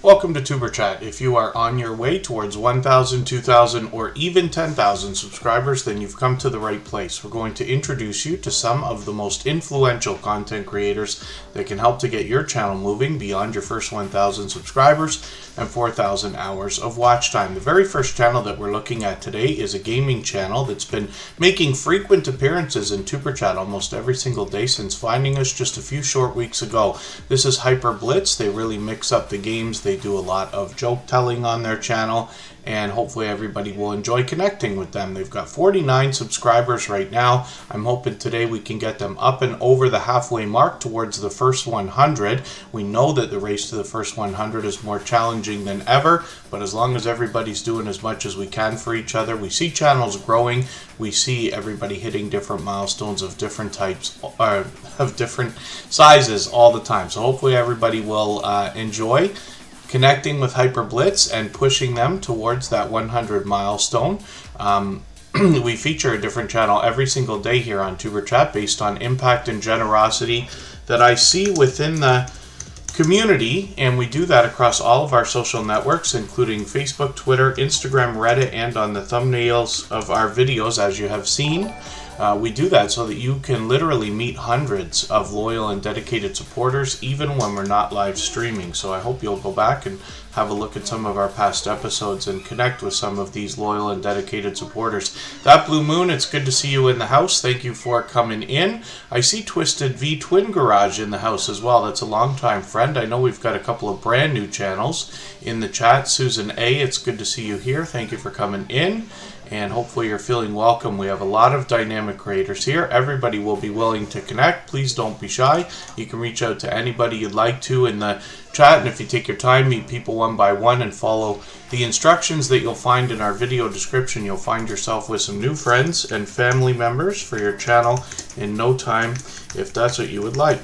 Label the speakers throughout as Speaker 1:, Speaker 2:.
Speaker 1: Welcome to Superchat. If you are on your way towards 1,000, 2,000, or even 10,000 subscribers, then you've come to the right place. We're going to introduce you to some of the most influential content creators that can help to get your channel moving beyond your first 1,000 subscribers and 4,000 hours of watch time. The very first channel that we're looking at today is a gaming channel that's been making frequent appearances in Superchat almost every single day since finding us just a few short weeks ago. This is Hyper Blitz. They really mix up the games. They do a lot of joke telling on their channel, and hopefully everybody will enjoy connecting with them. They've got 49 subscribers right now. I'm hoping today we can get them up and over the halfway mark towards the first 100. We know that the race to the first 100 is more challenging than ever, but as long as everybody's doing as much as we can for each other, we see channels growing. We see everybody hitting different milestones of different types, of different sizes all the time. So hopefully everybody will enjoy connecting with Hyper Blitz and pushing them towards that 100 milestone. We feature a different channel every single day here on Superchat based on impact and generosity that I see within the community, and we do that across all of our social networks, including Facebook, Twitter, Instagram, Reddit, and on the thumbnails of our videos, as you have seen. We do that so that you can literally meet hundreds of loyal and dedicated supporters even when we're not live streaming. So I hope you'll go back and have a look at some of our past episodes and connect with some of these loyal and dedicated supporters. That Blue Moon, it's good to see you in the house. Thank you for coming in. I see Twisted V Twin Garage in the house as well. That's a longtime friend. I know we've got a couple of brand new channels in the chat. Susan A, it's good to see you here. Thank you for coming in, and hopefully you're feeling welcome. We have a lot of dynamic creators here. Everybody will be willing to connect. Please don't be shy. You can reach out to anybody you'd like to in the chat, and if you take your time, meet people one by one and follow the instructions that you'll find in our video description, you'll find yourself with some new friends and family members for your channel in no time, if that's what you would like.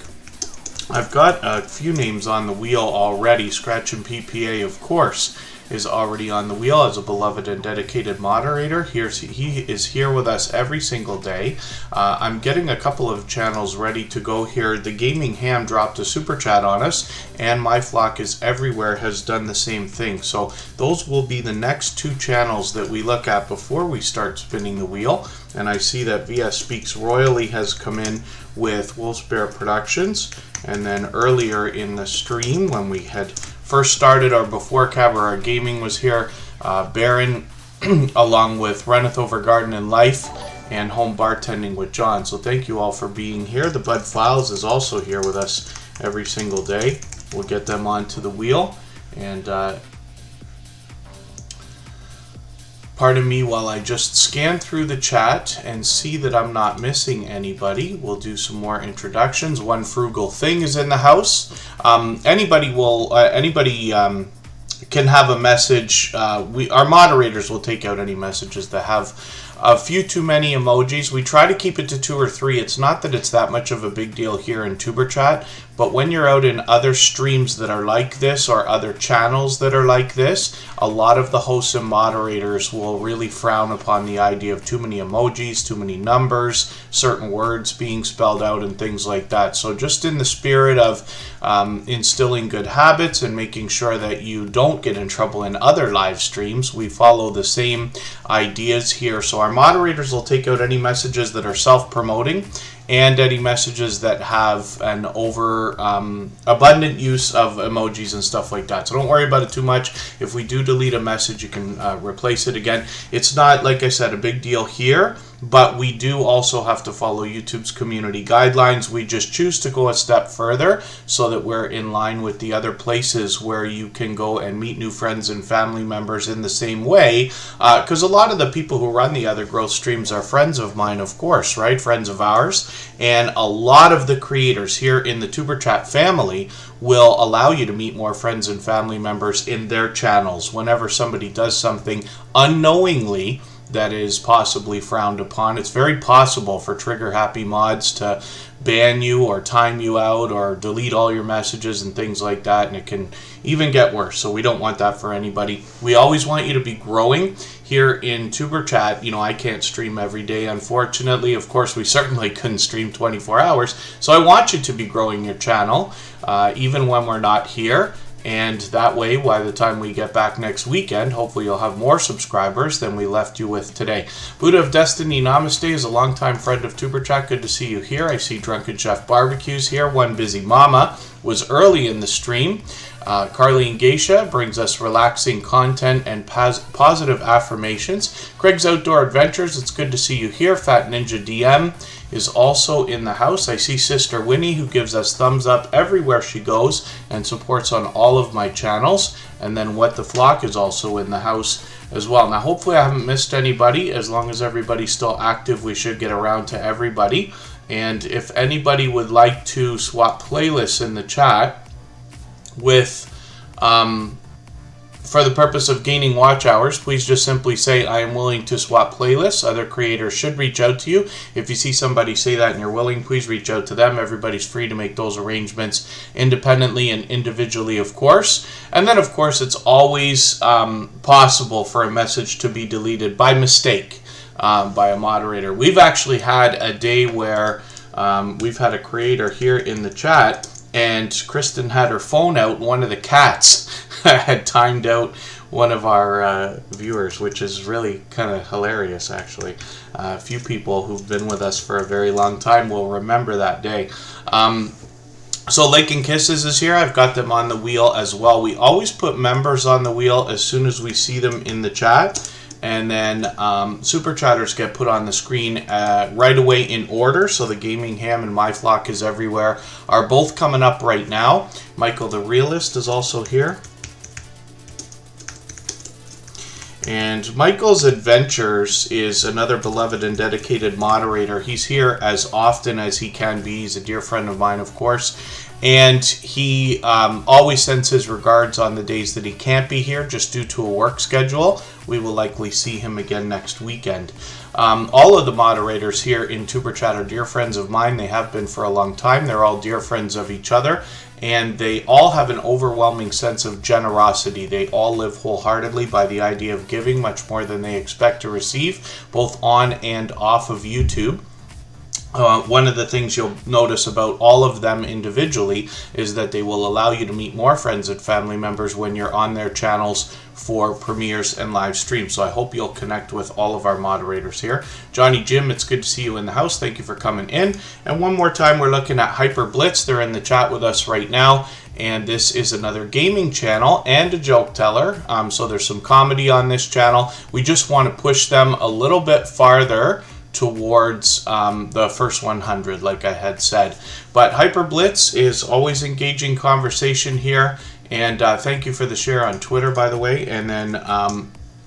Speaker 1: I've got a few names on the wheel already. Scratch and PPA, of course, is already on the wheel as a beloved and dedicated moderator. He is here with us every single day. I'm getting a couple of channels ready to go here. The Gaming Ham dropped a super chat on us, and My Flock is Everywhere has done the same thing. So those will be the next two channels that we look at before we start spinning the wheel. And I see that VS Speaks Royally has come in with Wolf's Bear Productions, and then earlier in the stream when we had first started, or before Cabaret Gaming was here, Baron along with Runneth Over Garden and Life and Home Bartending with John. So thank you all for being here. The Bud Files is also here with us every single day. We'll get them onto the wheel, and pardon me while I just scan through the chat and see that I'm not missing anybody. We'll do some more introductions. One Frugal Thing is in the house. Anybody can have a message. Our moderators will take out any messages that have a few too many emojis. We try to keep it to 2 or 3. It's not that it's that much of a big deal here in Superchat, but when you're out in other streams that are like this or other channels that are like this, a lot of the hosts and moderators will really frown upon the idea of too many emojis, too many numbers, certain words being spelled out and things like that. So just in the spirit of instilling good habits and making sure that you don't get in trouble in other live streams, we follow the same ideas here. So our moderators will take out any messages that are self-promoting and any messages that have an abundant use of emojis and stuff like that. So don't worry about it too much. If we do delete a message, you can replace it again. It's not, like I said, a big deal here, but we do also have to follow YouTube's community guidelines. We just choose to go a step further so that we're in line with the other places where you can go and meet new friends and family members in the same way, because a lot of the people who run the other growth streams are friends of mine, of course, right? Friends of ours. And a lot of the creators here in the Superchat family will allow you to meet more friends and family members in their channels whenever somebody does something unknowingly that is possibly frowned upon. It's very possible for trigger happy mods to ban you or time you out or delete all your messages and things like that, and it can even get worse. So we don't want that for anybody. We always want you to be growing here in Superchat. You know, I can't stream every day, unfortunately. Of course, we certainly couldn't stream 24 hours. So I want you to be growing your channel, even when we're not here. And that way, by the time we get back next weekend, hopefully you'll have more subscribers than we left you with today. Buddha of Destiny, namaste, is a longtime friend of Tuber Chat. Good to see you here. I see Drunken Chef Barbecues here. One Busy Mama was early in the stream. Carleen Geisha brings us relaxing content and positive affirmations. Craig's Outdoor Adventures, it's good to see you here. Fat Ninja DM is also in the house. I see Sister Winnie, who gives us thumbs up everywhere she goes and supports on all of my channels. And then What the Flock is also in the house as well. Now, hopefully I haven't missed anybody. As long as everybody's still active, we should get around to everybody. And if anybody would like to swap playlists in the chat with for the purpose of gaining watch hours, please just simply say, I am willing to swap playlists. Other creators should reach out to you. If you see somebody say that and you're willing, please reach out to them. Everybody's free to make those arrangements independently and individually, of course. And then, of course, it's always possible for a message to be deleted by mistake by a moderator. We've actually had a day where we've had a creator here in the chat, and Kristen had her phone out. One of the cats had timed out one of our viewers, which is really kind of hilarious, actually. A few people who've been with us for a very long time will remember that day. So Lake and Kisses is here. I've got them on the wheel as well. We always put members on the wheel as soon as we see them in the chat. And then Superchatters get put on the screen right away in order. So the Gaming Ham and My Flock is Everywhere are both coming up right now. Michael the Realist is also here. And Michael's Adventures is another beloved and dedicated moderator. He's here as often as he can be. He's a dear friend of mine, of course. And he always sends his regards on the days that he can't be here, just due to a work schedule. We will likely see him again next weekend. All of the moderators here in Tuber Chat are dear friends of mine. They have been for a long time. They're all dear friends of each other. And they all have an overwhelming sense of generosity. They all live wholeheartedly by the idea of giving much more than they expect to receive, both on and off of YouTube. One of the things you'll notice about all of them individually is that they will allow you to meet more friends and family members when you're on their channels for premieres and live streams. So I hope you'll connect with all of our moderators here. Johnny Jim, it's good to see you in the house. Thank you for coming in. And one more time, we're looking at Hyper Blitz. They're in the chat with us right now. And this is another gaming channel and a joke teller. So there's some comedy on this channel. We just want to push them a little bit farther towards the first 100, like I had said. But Hyper Blitz is always engaging conversation here. And thank you for the share on Twitter, by the way. And then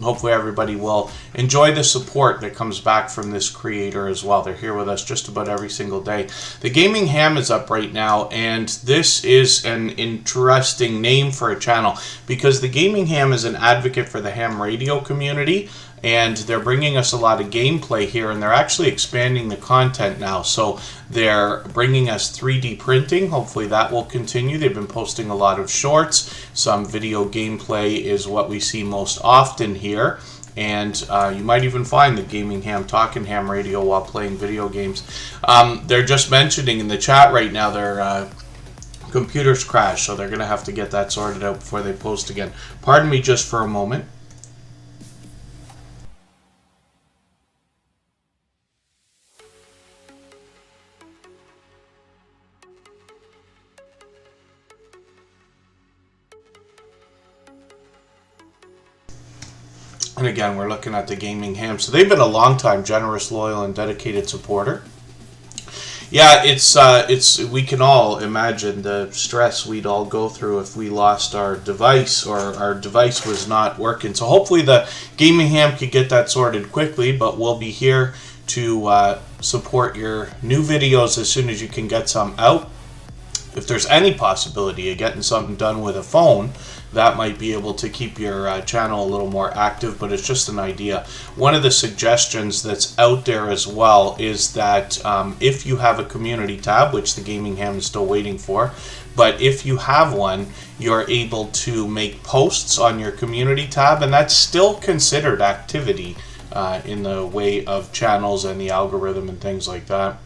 Speaker 1: hopefully everybody will enjoy the support that comes back from this creator as well. They're here with us just about every single day. The Gaming Ham is up right now, and this is an interesting name for a channel because the Gaming Ham is an advocate for the ham radio community. And they're bringing us a lot of gameplay here, and they're actually expanding the content now. So they're bringing us 3D printing. Hopefully that will continue. They've been posting a lot of shorts. Some video gameplay is what we see most often here. And you might even find the Gaming Ham talking ham radio while playing video games. They're just mentioning in the chat right now their computers crashed, so they're going to have to get that sorted out before they post again. Pardon me just for a moment. And again, we're looking at the Gaming Ham. So they've been a long time generous, loyal, and dedicated supporter. Yeah, it's we can all imagine the stress we'd all go through if we lost our device or our device was not working. So hopefully the Gaming Ham could get that sorted quickly, but we'll be here to support your new videos as soon as you can get some out. If there's any possibility of getting something done with a phone, that might be able to keep your channel a little more active, but it's just an idea. One of the suggestions that's out there as well is that if you have a community tab, which the Gaming Ham is still waiting for, but if you have one, you're able to make posts on your community tab, and that's still considered activity in the way of channels and the algorithm and things like that.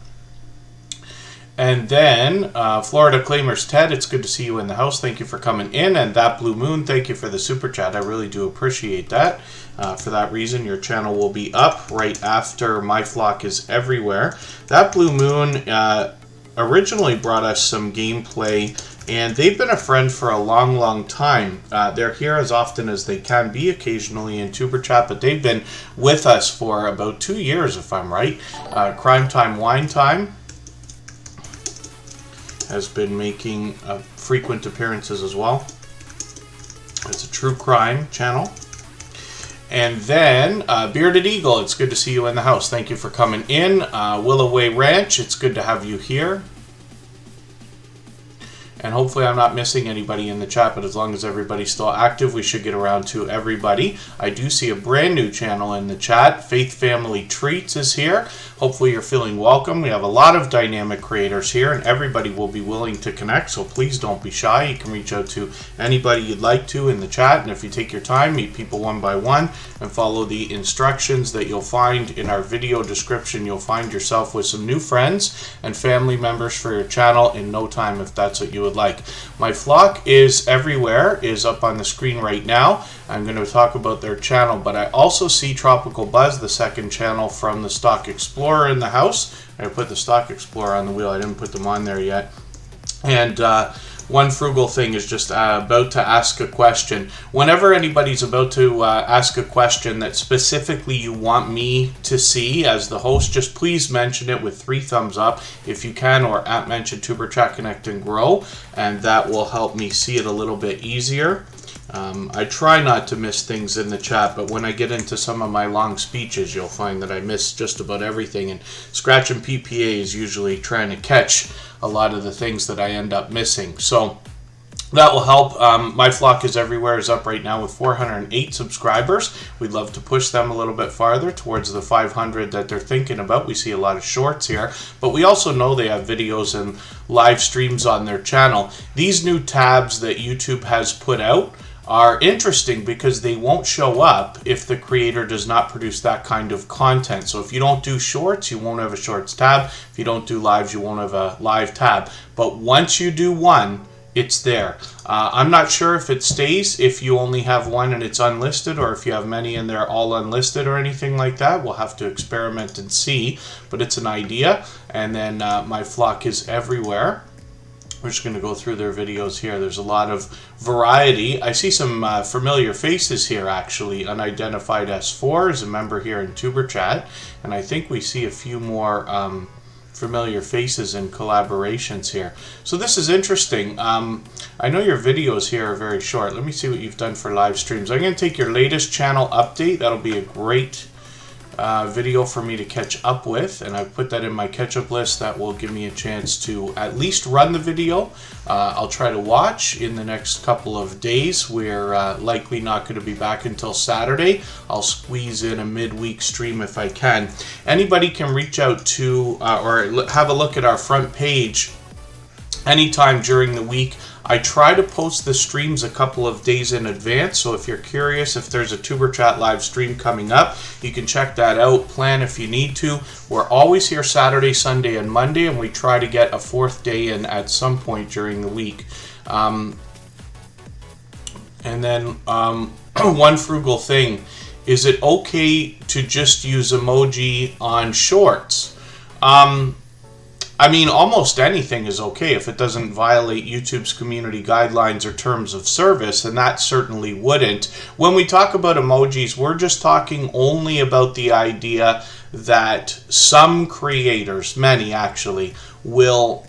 Speaker 1: And then Florida Claimers Ted, it's good to see you in the house. Thank you for coming in. And That Blue Moon, thank you for the super chat. I really do appreciate that. For that reason, your channel will be up right after My Flock is Everywhere. That Blue Moon originally brought us some gameplay, and they've been a friend for a long time. They're here as often as they can be, occasionally in Tuber Chat, but they've been with us for about 2 years, if I'm right. Crime Time, Wine Time has been making frequent appearances as well. It's a true crime channel. And then Bearded Eagle, it's good to see you in the house. Thank you for coming in. Willoway Ranch, it's good to have you here. And hopefully I'm not missing anybody in the chat, but as long as everybody's still active, we should get around to everybody. I do see a brand new channel in the chat. Faith Family Treats is here. Hopefully you're feeling welcome. We have a lot of dynamic creators here, and everybody will be willing to connect, so please don't be shy. You can reach out to anybody you'd like to in the chat, and if you take your time, meet people one by one, and follow the instructions that you'll find in our video description, you'll find yourself with some new friends and family members for your channel in no time, if that's what you would like. My Flock is Everywhere is up on the screen right now. I'm going to talk about their channel, but I also see Tropical Buzz, the second channel from the Stock Explorer, in the house. I put the Stock Explorer on the wheel. I didn't put them on there yet. And One Frugal Thing is just about to ask a question. Whenever anybody's about to ask a question that specifically you want me to see as the host, just please mention it with 3 thumbs up if you can, or @mention Tuber Chat Connect and Grow, and that will help me see it a little bit easier. I try not to miss things in the chat, but when I get into some of my long speeches, you'll find that I miss just about everything, and Scratch and PPA is usually trying to catch a lot of the things that I end up missing. So that will help. My Flock is Everywhere is up right now with 408 subscribers. We'd love to push them a little bit farther towards the 500 that they're thinking about. We see a lot of shorts here, but we also know they have videos and live streams on their channel. These new tabs that YouTube has put out are interesting because they won't show up if the creator does not produce that kind of content. So if you don't do shorts, you won't have a shorts tab. If you don't do lives, you won't have a live tab. But once you do one, it's there. I'm not sure if it stays if you only have one and it's unlisted, or if you have many and they're all unlisted or anything like that. We'll have to experiment and see, but it's an idea. And then My Flock is Everywhere. We're just going to go through their videos here. There's a lot of variety. I see some familiar faces here, actually. Unidentified S4 is a member here in Tuber Chat, and I think we see a few more familiar faces and collaborations here. So this is interesting. I know your videos here are very short. Let me see what you've done for live streams. I'm going to take your latest channel update. That'll be a great video for me to catch up with, and I've put that in my catch-up list. That will give me a chance to at least run the video. I'll try to watch in the next couple of days. We're likely not going to be back until Saturday. I'll squeeze in a midweek stream if I can. Anybody can reach out to or have a look at our front page anytime during the week. I try to post the streams a couple of days in advance, so if you're curious if there's a Tuber Chat live stream coming up, you can check that out, plan if you need to. We're always here Saturday, Sunday, and Monday, and we try to get a 4th day in at some point during the week. And then One Frugal Thing, is it okay to just use emoji on shorts? I mean, almost anything is okay if it doesn't violate YouTube's community guidelines or terms of service, and that certainly wouldn't. When we talk about emojis, we're just talking only about the idea that some creators, many actually, will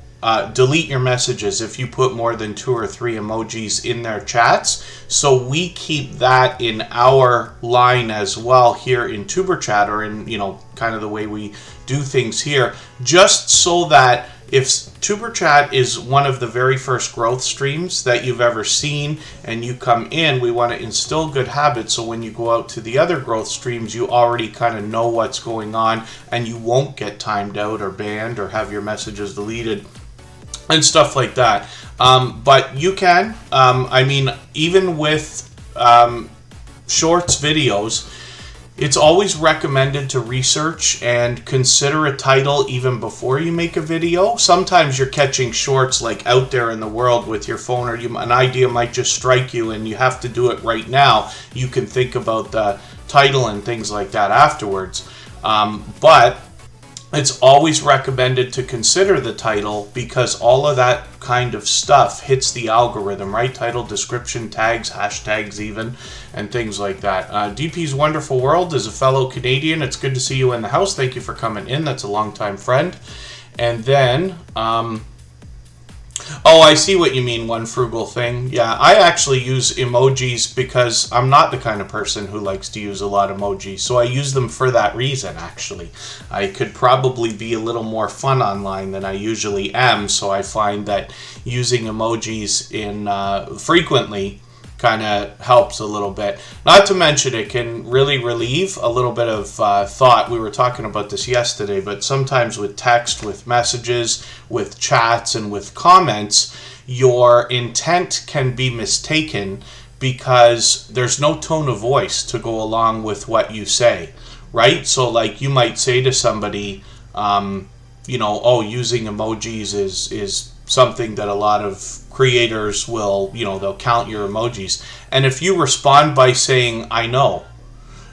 Speaker 1: delete your messages if you put more than 2 or 3 emojis in their chats. So we keep that in our line as well here in Tuber Chat, or in, you know, kind of the way we do things here, just so that if Tuber Chat is one of the very first growth streams that you've ever seen and you come in, we want to instill good habits, so when you go out to the other growth streams, you already kind of know what's going on and you won't get timed out or banned or have your messages deleted and stuff like that. But you can, I mean, even with shorts videos, It's always recommended to research and consider a title even before you make a video. Sometimes you're catching shorts like out there in the world with your phone, or an idea might just strike you and you have to do it right now. You can think about the title and things like that afterwards. But it's always recommended to consider the title, because all of that kind of stuff hits the algorithm, right? Title, description, tags, hashtags even, and things like that. DP's Wonderful World is a fellow Canadian. It's good to see you in the house. Thank you for coming in. That's a longtime friend. And then, oh, I see what you mean, One Frugal Thing. Yeah, I actually use emojis because I'm not the kind of person who likes to use a lot of emojis. So I use them for that reason, actually. I could probably be a little more fun online than I usually am. So I find that using emojis frequently kind of helps a little bit. Not to mention, it can really relieve a little bit of thought. We were talking about this yesterday, but sometimes with text, with messages, with chats, and with comments, your intent can be mistaken because there's no tone of voice to go along with what you say, right? So like you might say to somebody, you know, oh, using emojis is something that a lot of creators will, you know, they'll count your emojis. And if you respond by saying, I know,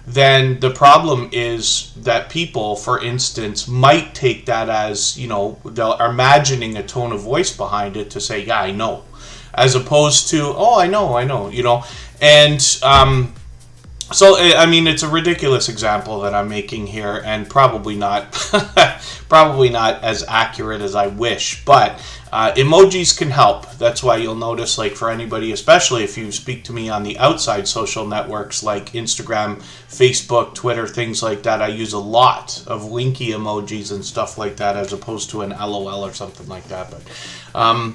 Speaker 1: then the problem is that people, for instance, might take that as, you know, they're imagining a tone of voice behind it to say, yeah, I know, as opposed to, oh, I know, you know. And so, I mean, it's a ridiculous example that I'm making here, and probably not probably not as accurate as I wish, but emojis can help. That's why you'll notice, like, for anybody, especially if you speak to me on the outside social networks like Instagram, Facebook, Twitter, things like that, I use a lot of winky emojis and stuff like that as opposed to an LOL or something like that. But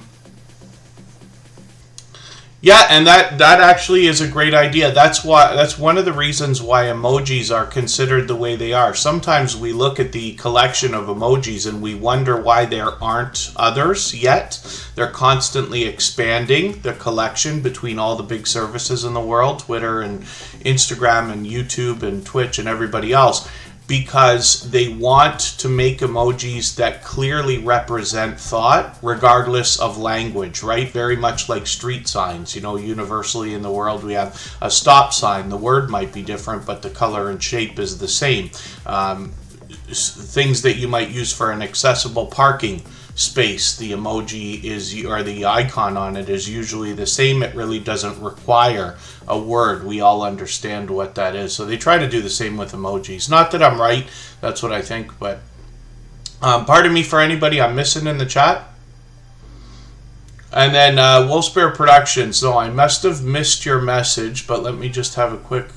Speaker 1: yeah, and that actually is a great idea. That's one of the reasons why emojis are considered the way they are. Sometimes we look at the collection of emojis and we wonder why there aren't others yet. They're constantly expanding the collection between all the big services in the world, Twitter and Instagram and YouTube and Twitch and everybody else, because they want to make emojis that clearly represent thought regardless of language, right? Very much like street signs. You know, universally in the world we have a stop sign. The word might be different, but the color and shape is the same. Things that you might use for an accessible parking space, the emoji is, or the icon on it is usually the same. It really doesn't require a word. We all understand what that is. So they try to do the same with emojis. Not that I'm right, that's what I think, but pardon me for anybody I'm missing in the chat. And then Wolfsbear Productions. No, I must have missed your message, but let me just have a quick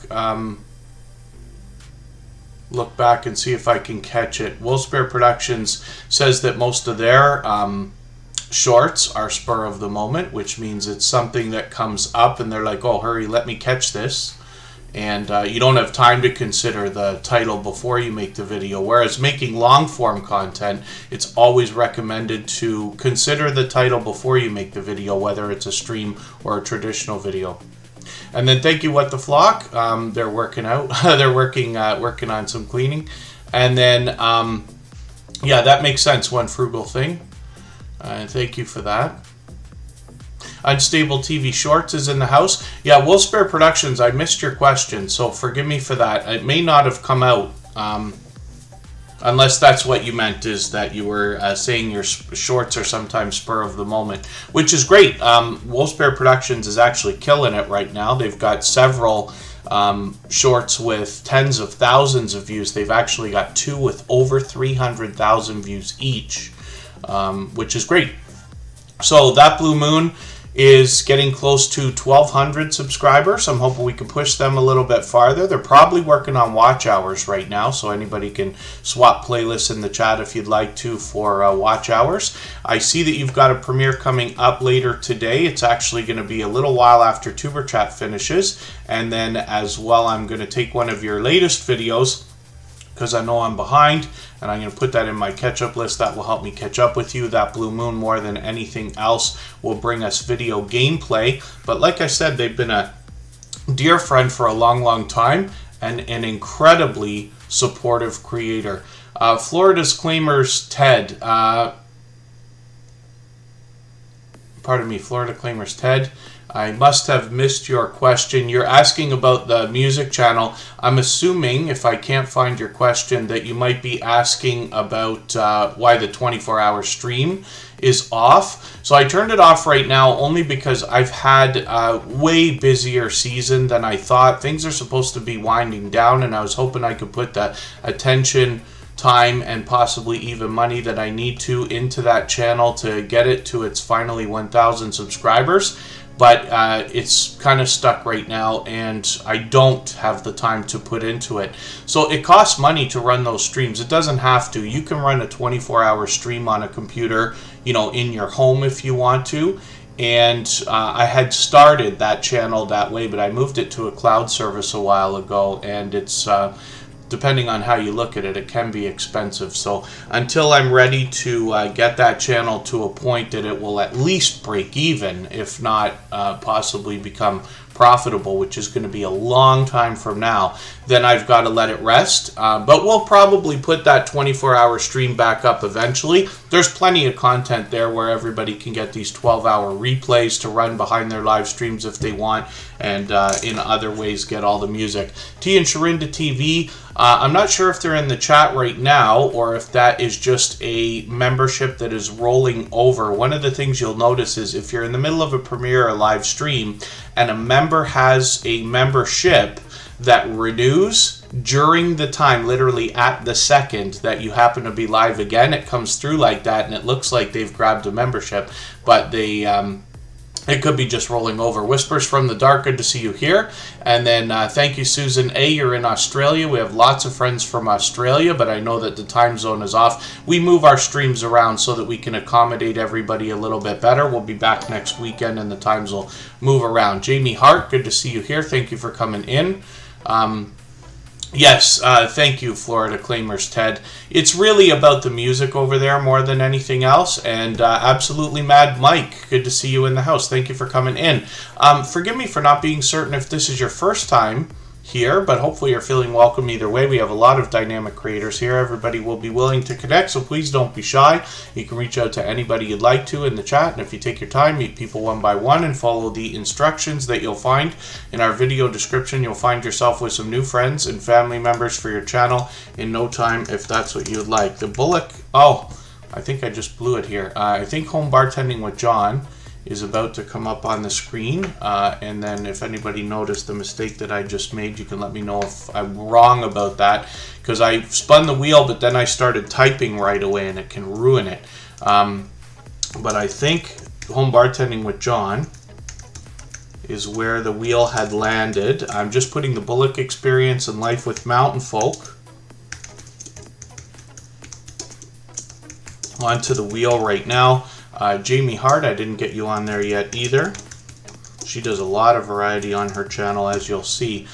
Speaker 1: look back and see if I can catch it. Wolfsbear Productions says that most of their shorts are spur of the moment, which means it's something that comes up and they're like, oh, hurry, let me catch this. And you don't have time to consider the title before you make the video. Whereas making long form content, it's always recommended to consider the title before you make the video, whether it's a stream or a traditional video. And then thank you, What the Flock. They're working out. They're working on some cleaning. And then, yeah, that makes sense. One Frugal Thing. Thank you for that. Unstable TV Shorts is in the house. Yeah, Wolfsbear Productions, I missed your question, so forgive me for that. It may not have come out, unless that's what you meant, is that you were saying your shorts are sometimes spur of the moment, which is great. Wolfsbear Productions is actually killing it right now. They've got several shorts with tens of thousands of views. They've actually got 2 with over 300,000 views each, which is great. So That Blue Moon is getting close to 1,200 subscribers. I'm hoping we can push them a little bit farther. They're probably working on watch hours right now, so anybody can swap playlists in the chat if you'd like to for watch hours. I see that you've got a premiere coming up later today. It's actually going to be a little while after Superchat finishes, and then as well I'm going to take one of your latest videos, because I know I'm behind, and I'm going to put that in my catch-up list. That will help me catch up with you. That Blue Moon, more than anything else, will bring us video gameplay. But like I said, they've been a dear friend for a long, long time, and an incredibly supportive creator. Florida's Claimers Ted. Florida Claimers Ted. I must have missed your question. You're asking about the music channel. I'm assuming, if I can't find your question, that you might be asking about why the 24-hour stream is off. So I turned it off right now only because I've had a way busier season than I thought. Things are supposed to be winding down, and I was hoping I could put the attention, time, and possibly even money that I need to into that channel to get it to its finally 1,000 subscribers. But it's kind of stuck right now, and I don't have the time to put into it. So it costs money to run those streams. It doesn't have to. You can run a 24-hour stream on a computer, in your home if you want to. And I had started that channel that way, but I moved it to a cloud service a while ago, and it's depending on how you look at it, it can be expensive. So until I'm ready to get that channel to a point that it will at least break even, if not possibly become profitable, which is going to be a long time from now, then I've got to let it rest. But we'll probably put that 24-hour stream back up eventually. There's plenty of content there where everybody can get these 12-hour replays to run behind their live streams if they want, and in other ways get all the music. T and Sharinda TV, I'm not sure if they're in the chat right now or if that is just a membership that is rolling over. One of the things you'll notice is if you're in the middle of a premiere or live stream and a member has a membership that renews during the time, literally at the second that you happen to be live again, it comes through like that, and it looks like they've grabbed a membership, but they it could be just rolling over. Whispers from the Dark, good to see you here. And then thank you, Susan A. You're in Australia. We have lots of friends from Australia, but I know that the time zone is off. We move our streams around so that we can accommodate everybody a little bit better. We'll be back next weekend, and the times will move around. Jamie Hart, good to see you here. Thank you for coming in. Yes, thank you, Florida Claimers Ted. It's really about the music over there more than anything else. And absolutely Mad Mike, good to see you in the house. Thank you for coming in. Forgive me for not being certain if this is your first time here, but hopefully you're feeling welcome either way. We have a lot of dynamic creators here. Everybody will be willing to connect, so please don't be shy. You can reach out to anybody you'd like to in the chat, and if you take your time, meet people one by one and follow the instructions that you'll find in our video description, you'll find yourself with some new friends and family members for your channel in no time, if that's what you'd like. The Bullock, I think I just blew it here. I think Home Bartending with John is about to come up on the screen, and then if anybody noticed the mistake that I just made, you can let me know if I'm wrong about that, because I spun the wheel but then I started typing right away and it can ruin it. But I think Home Bartending with John is where the wheel had landed. I'm just putting the Bullock Experience and Life with Mountain Folk onto the wheel right now. Jamie Hart, I didn't get you on there yet either. She does a lot of variety on her channel, as you'll see.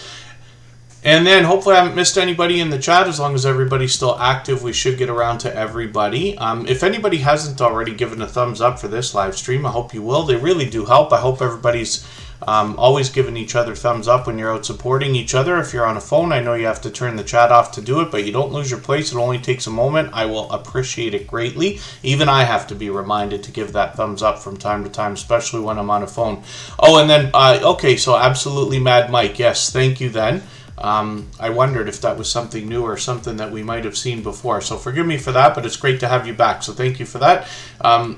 Speaker 1: And then hopefully I haven't missed anybody in the chat. As long as everybody's still active, we should get around to everybody. If anybody hasn't already given a thumbs up for this live stream, I hope you will. They really do help. I hope everybody's always giving each other thumbs up when you're out supporting each other. If you're on a phone, I know you have to turn the chat off to do it, but you don't lose your place. It only takes a moment. I will appreciate it greatly. Even I have to be reminded to give that thumbs up from time to time, especially when I'm on a phone. Oh, and then, okay, so absolutely Mad Mike. Yes, thank you then. I wondered if that was something new or something that we might have seen before. So forgive me for that, but it's great to have you back. So thank you for that.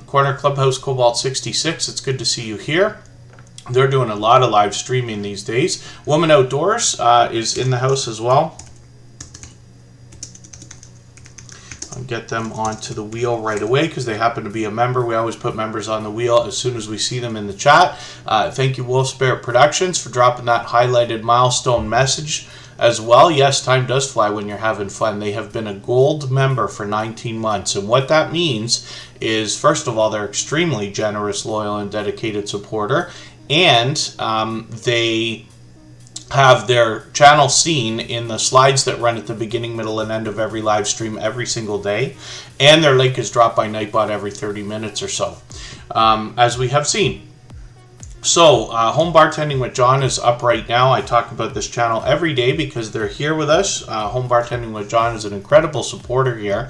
Speaker 1: Corner Clubhouse Cobalt 66, it's good to see you here. They're doing a lot of live streaming these days. Woman Outdoors is in the house as well. I'll get them onto the wheel right away because they happen to be a member. We always put members on the wheel as soon as we see them in the chat. Thank you, Wolf Spirit Productions, for dropping that highlighted milestone message as well. Yes, time does fly when you're having fun. They have been a gold member for 19 months. And what that means is, first of all, they're extremely generous, loyal, and dedicated supporter. And they have their channel seen in the slides that run at the beginning, middle, and end of every live stream every single day. And their link is dropped by Nightbot every 30 minutes or so, as we have seen. So, Home Bartending with John is up right now. I talk about this channel every day because they're here with us. Home Bartending with John is an incredible supporter here.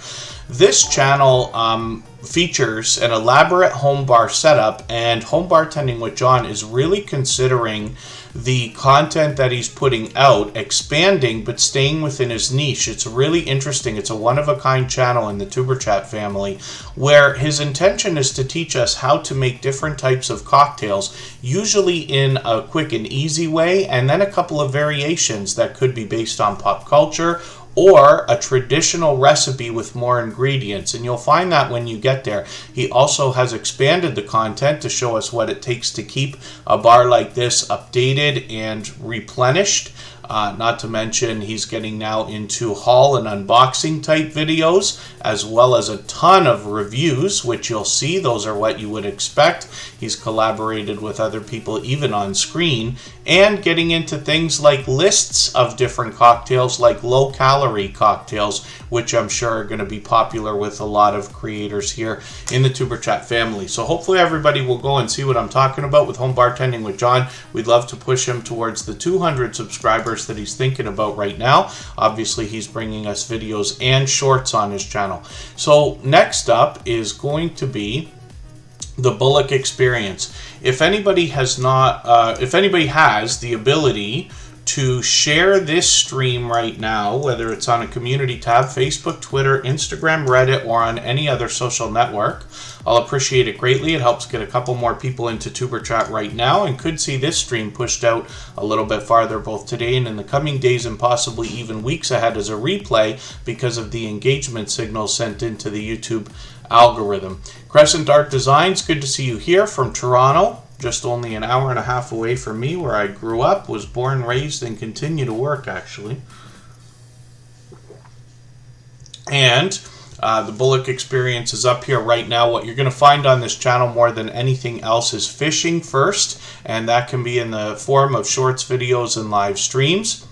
Speaker 1: This channel features an elaborate home bar setup, and Home Bartending with John is really considering the content that he's putting out, expanding but staying within his niche. It's really interesting. It's a one-of-a-kind channel in the Superchat family where his intention is to teach us how to make different types of cocktails, usually in a quick and easy way, and then a couple of variations that could be based on pop culture or a traditional recipe with more ingredients. And you'll find that when you get there. He also has expanded the content to show us what it takes to keep a bar like this updated and replenished. Not to mention, he's getting now into haul and unboxing type videos, as well as a ton of reviews, which you'll see. Those are what you would expect. He's collaborated with other people, even on screen, and getting into things like lists of different cocktails, like low-calorie cocktails, which I'm sure are going to be popular with a lot of creators here in the Superchat family. So hopefully everybody will go and see what I'm talking about with Home Bartending with John. We'd love to push him towards the 200 subscribers that he's thinking about right now. Obviously, he's bringing us videos and shorts on his channel. So next up is going to be the Bullock experience. If anybody has the ability to share this stream right now, whether it's on a community tab, Facebook, Twitter, Instagram, Reddit, or on any other social network, I'll appreciate it greatly. It helps get a couple more people into Superchat right now, and could see this stream pushed out a little bit farther both today and in the coming days, and possibly even weeks ahead as a replay because of the engagement signals sent into the YouTube algorithm. Crescent Art Designs, good to see you here from Toronto. Just only an hour and a half away from me, where I grew up, was born, raised, and continue to work, actually. And the Bullock experience is up here right now. What you're going to find on this channel more than anything else is fishing first, and that can be in the form of shorts, videos, and live streams.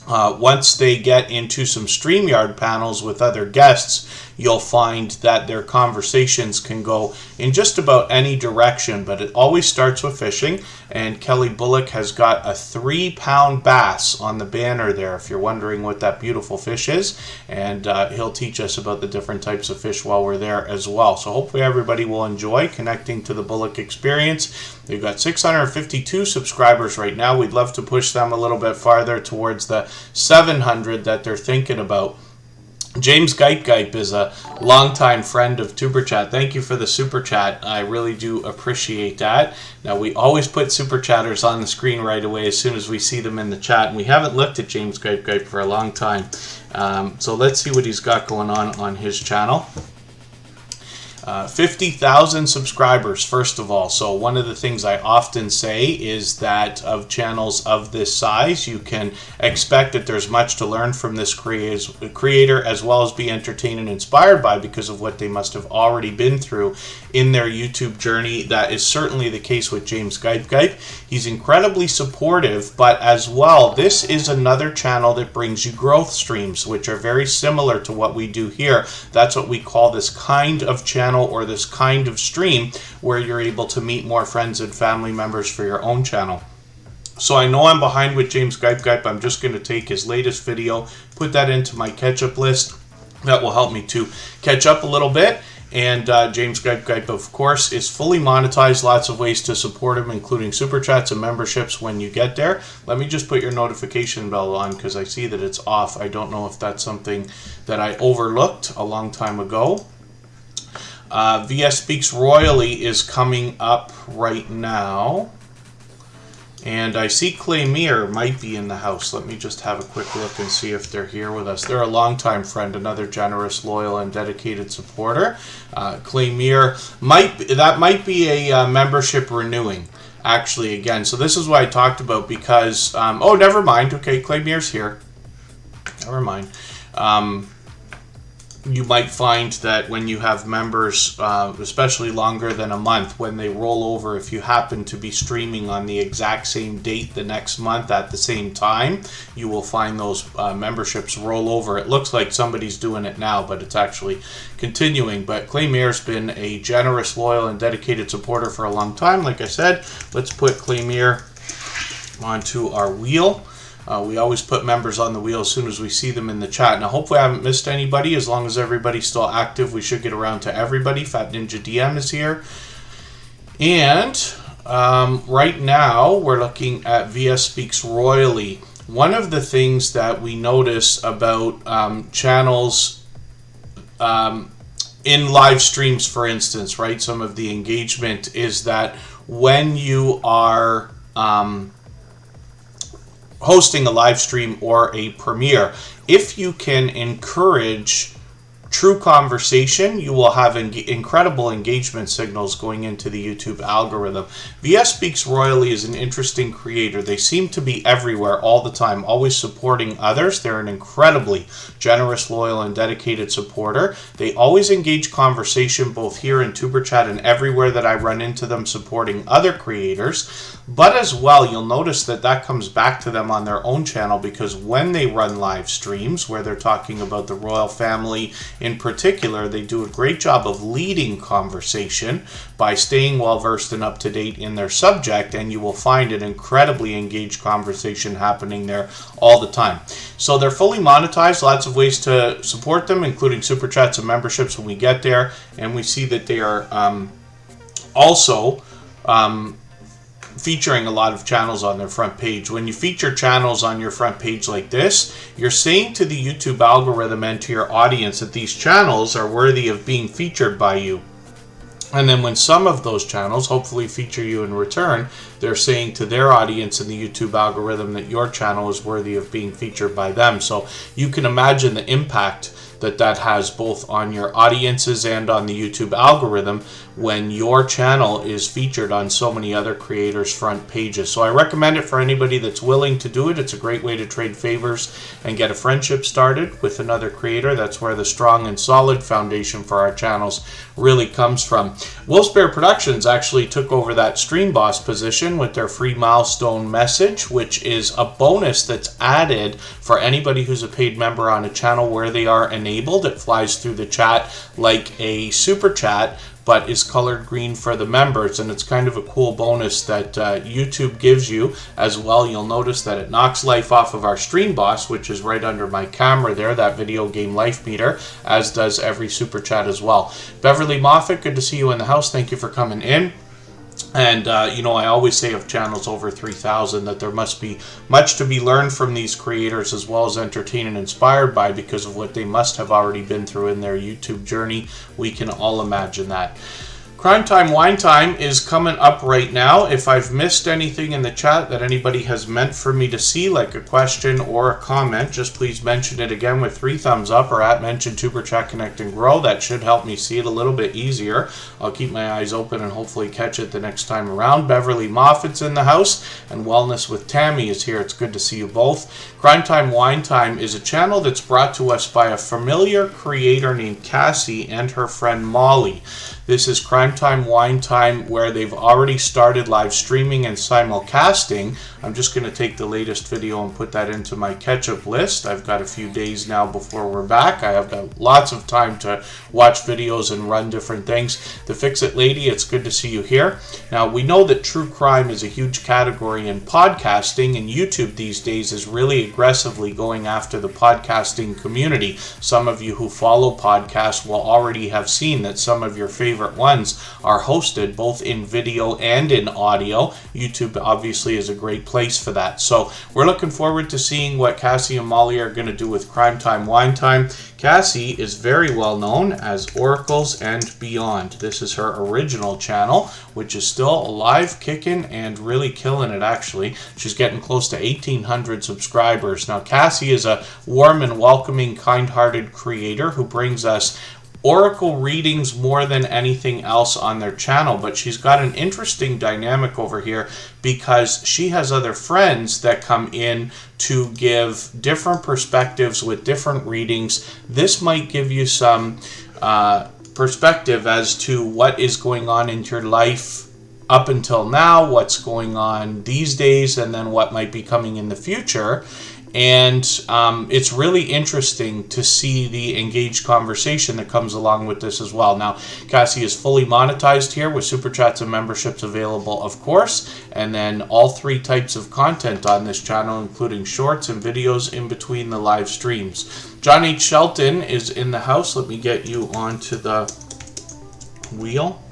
Speaker 1: Once they get into some StreamYard panels with other guests, you'll find that their conversations can go in just about any direction, but it always starts with fishing. And Kelly Bullock has got a 3-pound bass on the banner there, if you're wondering what that beautiful fish is. And he'll teach us about the different types of fish while we're there as well. So hopefully everybody will enjoy connecting to the Bullock experience. They've got 652 subscribers right now. We'd love to push them a little bit farther towards the 700 that they're thinking about. James Geip is a longtime friend of Superchat. Thank you for the Super Chat. I really do appreciate that. Now, we always put Super Chatters on the screen right away as soon as we see them in the chat, and we haven't looked at James Geip for a long time. So let's see what he's got going on his channel. 50,000 subscribers, first of all. So one of the things I often say is that of channels of this size, you can expect that there's much to learn from this creator, as well as be entertained and inspired by, because of what they must have already been through in their YouTube journey. That is certainly the case with James Geip. He's incredibly supportive, but as well, this is another channel that brings you growth streams, which are very similar to what we do here. That's what we call this kind of channel, or this kind of stream, where you're able to meet more friends and family members for your own channel. So I know I'm behind with James Geip. I'm just going to take his latest video, put that into my catch-up list. That will help me to catch up a little bit. And James Geip, of course, is fully monetized. Lots of ways to support him, including Super Chats and memberships when you get there. Let me just put your notification bell on, because I see that it's off. I don't know if that's something that I overlooked a long time ago. VS Speaks Royally is coming up right now. And I see Claymere might be in the house. Let me just have a quick look and see if they're here with us. They're a longtime friend, another generous, loyal, and dedicated supporter. Claymere, that might be a membership renewing, actually, again. So this is what I talked about, because... oh, never mind. Okay, Claymere's here. Never mind. you might find that when you have members, especially longer than a month, when they roll over, if you happen to be streaming on the exact same date the next month at the same time, you will find those memberships roll over. It looks like somebody's doing it now, but it's actually continuing. But Claymere's been a generous, loyal, and dedicated supporter for a long time. Like I said, let's put Claymere onto our wheel. We always put members on the wheel as soon as we see them in the chat. Now, hopefully I haven't missed anybody. As long as everybody's still active, we should get around to everybody. Fat Ninja DM is here. And right now, we're looking at VS Speaks Royally. One of the things that we notice about channels in live streams, for instance, right, some of the engagement is that when you are hosting a live stream or a premiere, if you can encourage true conversation, you will have incredible engagement signals going into the YouTube algorithm. VS Speaks Royally is an interesting creator. They seem to be everywhere all the time, always supporting others. They're an incredibly generous, loyal, and dedicated supporter. They always engage conversation both here in Superchat and everywhere that I run into them supporting other creators. But as well, you'll notice that that comes back to them on their own channel, because when they run live streams where they're talking about the royal family in particular, they do a great job of leading conversation by staying well versed and up to date in their subject, and you will find an incredibly engaged conversation happening there all the time. So they're fully monetized, lots of ways to support them, including super chats and memberships when we get there, and we see that they are also featuring a lot of channels on their front page. When you feature channels on your front page like this, you're saying to the YouTube algorithm and to your audience that these channels are worthy of being featured by you. And then when some of those channels hopefully feature you in return, they're saying to their audience in the YouTube algorithm that your channel is worthy of being featured by them. So you can imagine the impact that has both on your audiences and on the YouTube algorithm when your channel is featured on so many other creators' front pages. So I recommend it for anybody that's willing to do it. It's a great way to trade favors and get a friendship started with another creator. That's where the strong and solid foundation for our channels really comes from. Wolfsbear Productions actually took over that Stream Boss position with their free milestone message, which is a bonus that's added for anybody who's a paid member on a channel where they are enabled. It flies through the chat like a super chat, but is colored green for the members, and it's kind of a cool bonus that YouTube gives you as well. You'll notice that it knocks life off of our Stream Boss, which is right under my camera there, that video game life meter, as does every super chat as well. Beverly Moffat, good to see you in the house. Thank you for coming in. And, you know, I always say of channels over 3,000 that there must be much to be learned from these creators, as well as entertained and inspired by, because of what they must have already been through in their YouTube journey. We can all imagine that. Crime Time Wine Time is coming up right now. If I've missed anything in the chat that anybody has meant for me to see, like a question or a comment, just please mention it again with 3 thumbs up or at mention Superchat Connect and Grow. That should help me see it a little bit easier. I'll keep my eyes open and hopefully catch it the next time around. Beverly Moffat's in the house, and Wellness with Tammy is here. It's good to see you both. Crime Time Wine Time is a channel that's brought to us by a familiar creator named Cassie and her friend Molly. This is Crime Time Wine Time, where they've already started live streaming and simulcasting. I'm just going to take the latest video and put that into my catch-up list. I've got a few days now before we're back. I have got lots of time to watch videos and run different things. The Fix-It Lady, it's good to see you here. Now, we know that true crime is a huge category in podcasting, and YouTube these days is really aggressively going after the podcasting community. Some of you who follow podcasts will already have seen that some of your favorite ones are hosted both in video and in audio. YouTube obviously is a great place for that. So we're looking forward to seeing what Cassie and Molly are going to do with Crime Time Wine Time. Cassie is very well known as Oracles and Beyond. This is her original channel, which is still alive, kicking, and really killing it, actually. She's getting close to 1,800 subscribers. Now, Cassie is a warm and welcoming, kind-hearted creator who brings us oracle readings more than anything else on their channel, but she's got an interesting dynamic over here because she has other friends that come in to give different perspectives with different readings. This might give you some perspective as to what is going on in your life up until now, what's going on these days, and then what might be coming in the future. And it's really interesting to see the engaged conversation that comes along with this as well. Now, Cassie is fully monetized here with Super Chats and memberships available, of course. And then all 3 types of content on this channel, including shorts and videos in between the live streams. John H. Shelton is in the house. Let me get you onto the wheel.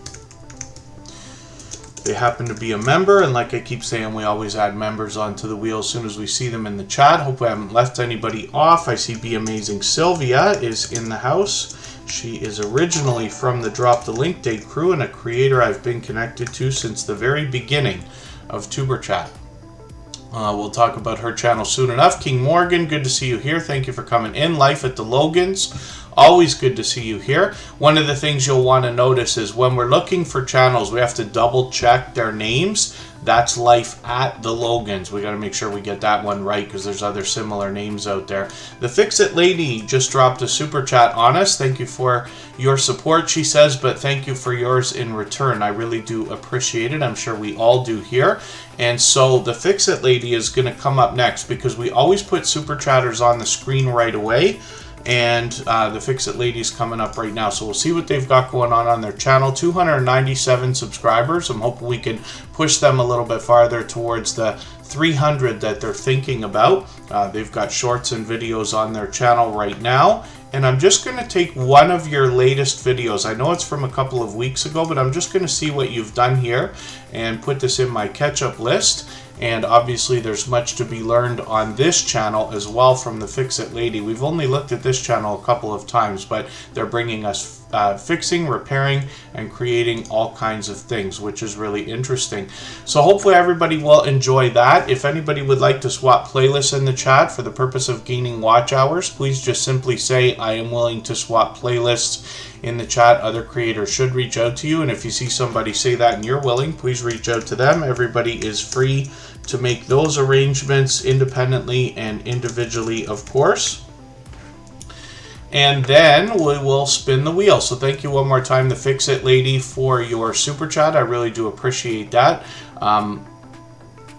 Speaker 1: They happen to be a member, and like I keep saying, we always add members onto the wheel as soon as we see them in the chat. Hope I haven't left anybody off. I see Be Amazing Sylvia is in the house. She is originally from the Drop the Link Day crew and a creator I've been connected to since the very beginning of Superchat. We'll talk about her channel soon enough. King Morgan, good to see you here. Thank you for coming in. Life at the Logans, always good to see you here. One of the things you'll want to notice is when we're looking for channels, we have to double check their names. That's Life at the Logans. We got to make sure we get that one right because there's other similar names out there. The Fix It Lady just dropped a super chat on us. Thank you for your support, she says, but thank you for yours in return. I really do appreciate it. I'm sure we all do here. And so the Fix It Lady is going to come up next because we always put super chatters on the screen right away. And the Fix It Lady's coming up right now. So we'll see what they've got going on their channel. 297 subscribers. I'm hoping we can push them a little bit farther towards the 300 that they're thinking about. They've got shorts and videos on their channel right now. And I'm just going to take one of your latest videos. I know it's from a couple of weeks ago, but I'm just going to see what you've done here and put this in my catch-up list. And obviously there's much to be learned on this channel as well from the Fix It Lady. We've only looked at this channel a couple of times, but they're bringing us fixing, repairing, and creating all kinds of things, which is really interesting. So hopefully everybody will enjoy that. If anybody would like to swap playlists in the chat for the purpose of gaining watch hours, please just simply say, I am willing to swap playlists in the chat. Other creators should reach out to you, and if you see somebody say that and you're willing, please reach out to them. Everybody is free to make those arrangements independently and individually, of course. And then we will spin the wheel. So thank you one more time, the Fix It Lady, for your super chat. I really do appreciate that.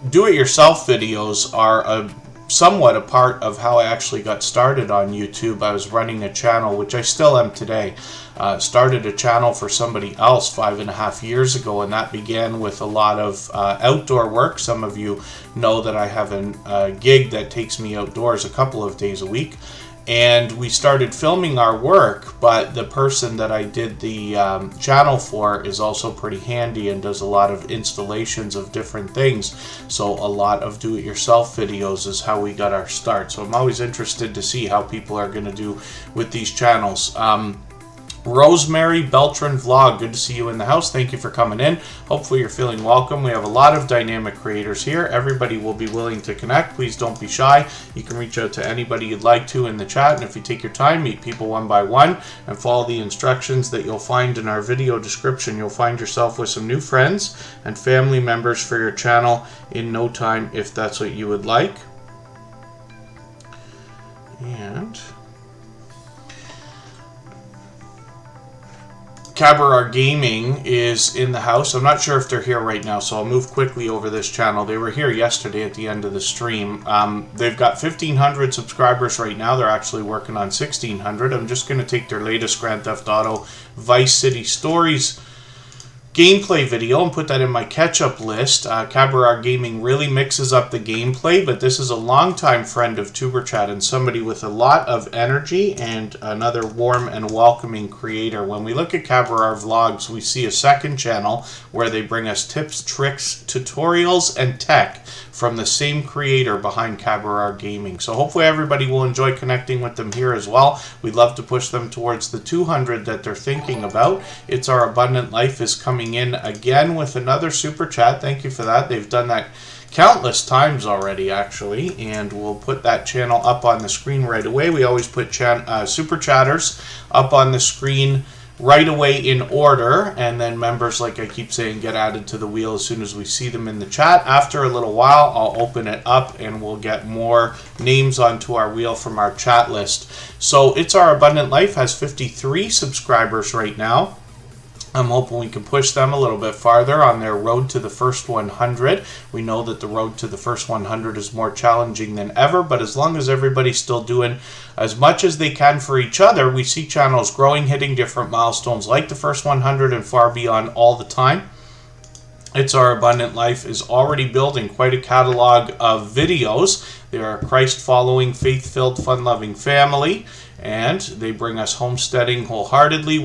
Speaker 1: Do-it-yourself videos are somewhat a part of how I actually got started on YouTube. I was running a channel, which I still am today. Started a channel for somebody else 5.5 years ago, and that began with a lot of outdoor work. Some of you know that I have a gig that takes me outdoors a couple of days a week. And we started filming our work, but the person that I did the channel for is also pretty handy and does a lot of installations of different things. So a lot of do-it-yourself videos is how we got our start. So I'm always interested to see how people are going to do with these channels. Rosemary Beltran Vlog, good to see you in the house. Thank you for coming in. Hopefully you're feeling welcome. We have a lot of dynamic creators here. Everybody will be willing to connect. Please don't be shy. You can reach out to anybody you'd like to in the chat, and if you take your time, meet people one by one and follow the instructions that you'll find in our video description. You'll find yourself with some new friends and family members for your channel in no time if that's what you would like. And Cabaret Gaming is in the house. I'm not sure if they're here right now, so I'll move quickly over this channel. They were here yesterday at the end of the stream. They've got 1,500 subscribers right now. They're actually working on 1,600. I'm just going to take their latest Grand Theft Auto Vice City Stories gameplay video and put that in my catch-up list. Cabaret Gaming really mixes up the gameplay, but this is a longtime friend of Superchat and somebody with a lot of energy and another warm and welcoming creator. When we look at Cabaret Vlogs, we see a second channel where they bring us tips, tricks, tutorials, and tech from the same creator behind Cabaret Gaming. So hopefully everybody will enjoy connecting with them here as well. We'd love to push them towards the 200 that they're thinking about. It's Our Abundant Life is coming coming in again with another super chat. Thank you for that. They've done that countless times already, actually, and we'll put that channel up on the screen right away. We always put super chatters up on the screen right away in order, and then members, like I keep saying, get added to the wheel as soon as we see them in the chat. After a little while, I'll open it up and we'll get more names onto our wheel from our chat list. So It's Our Abundant Life has 53 subscribers right now. I'm hoping we can push them a little bit farther on their road to the first 100. We know that the road to the first 100 is more challenging than ever, but as long as everybody's still doing as much as they can for each other, we see channels growing, hitting different milestones like the first 100 and far beyond all the time. It's Our Abundant Life is already building quite a catalog of videos. They are a Christ-following, faith-filled, fun-loving family, and they bring us homesteading wholeheartedly.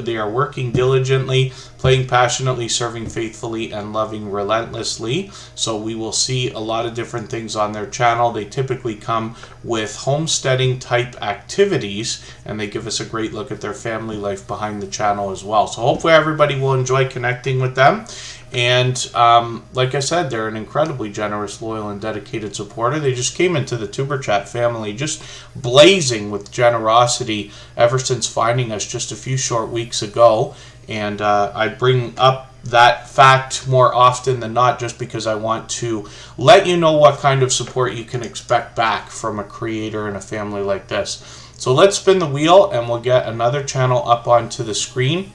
Speaker 1: They are working diligently, playing passionately, serving faithfully, and loving relentlessly. So we will see a lot of different things on their channel. They typically come with homesteading type activities, and they give us a great look at their family life behind the channel as well. So hopefully everybody will enjoy connecting with them. And like I said, they're an incredibly generous, loyal, and dedicated supporter. They just came into the Superchat family just blazing with generosity ever since finding us just a few short weeks ago. And I bring up that fact more often than not just because I want to let you know what kind of support you can expect back from a creator and a family like this. So let's spin the wheel and we'll get another channel up onto the screen.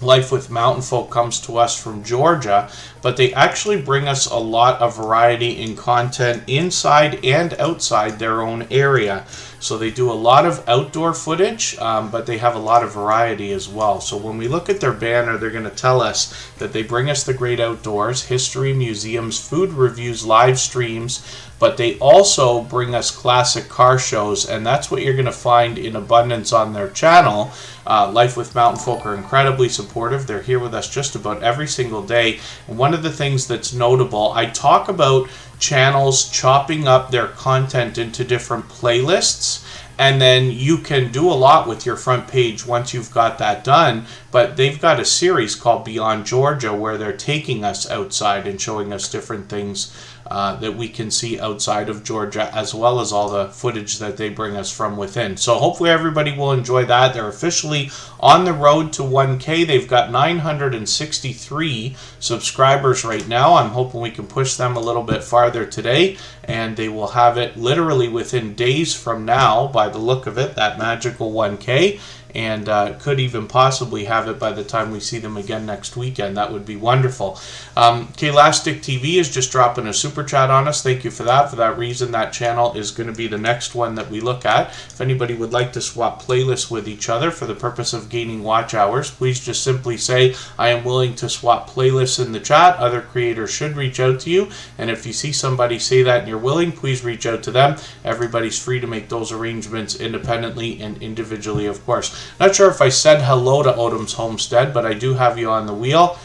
Speaker 1: Life with Mountain Folk comes to us from Georgia, but they actually bring us a lot of variety in content inside and outside their own area. So they do a lot of outdoor footage, but they have a lot of variety as well. So when we look at their banner, they're going to tell us that they bring us the great outdoors, history, museums, food reviews, live streams, but they also bring us classic car shows, and that's what you're going to find in abundance on their channel. Life with Mountain Folk are incredibly supportive. They're here with us just about every single day. And one of the things that's notable, I talk about channels chopping up their content into different playlists, and then you can do a lot with your front page once you've got that done. But they've got a series called Beyond Georgia where they're taking us outside and showing us different things that we can see outside of Georgia, as well as all the footage that they bring us from within. So hopefully everybody will enjoy that. They're officially on the road to 1K. They've got 963 subscribers right now. I'm hoping we can push them a little bit farther today, and they will have it literally within days from now, by the look of it, that magical 1K. And could even possibly have it by the time we see them again next weekend. That would be wonderful. Klastic TV is just dropping a super chat on us. Thank you for that. For that reason, that channel is going to be the next one that we look at. If anybody would like to swap playlists with each other for the purpose of gaining watch hours, please just simply say, I am willing to swap playlists in the chat. Other creators should reach out to you. And if you see somebody say that and you're willing, please reach out to them. Everybody's free to make those arrangements independently and individually, of course. Not sure if I said hello to Odom's Homestead, but I do have you on the wheel.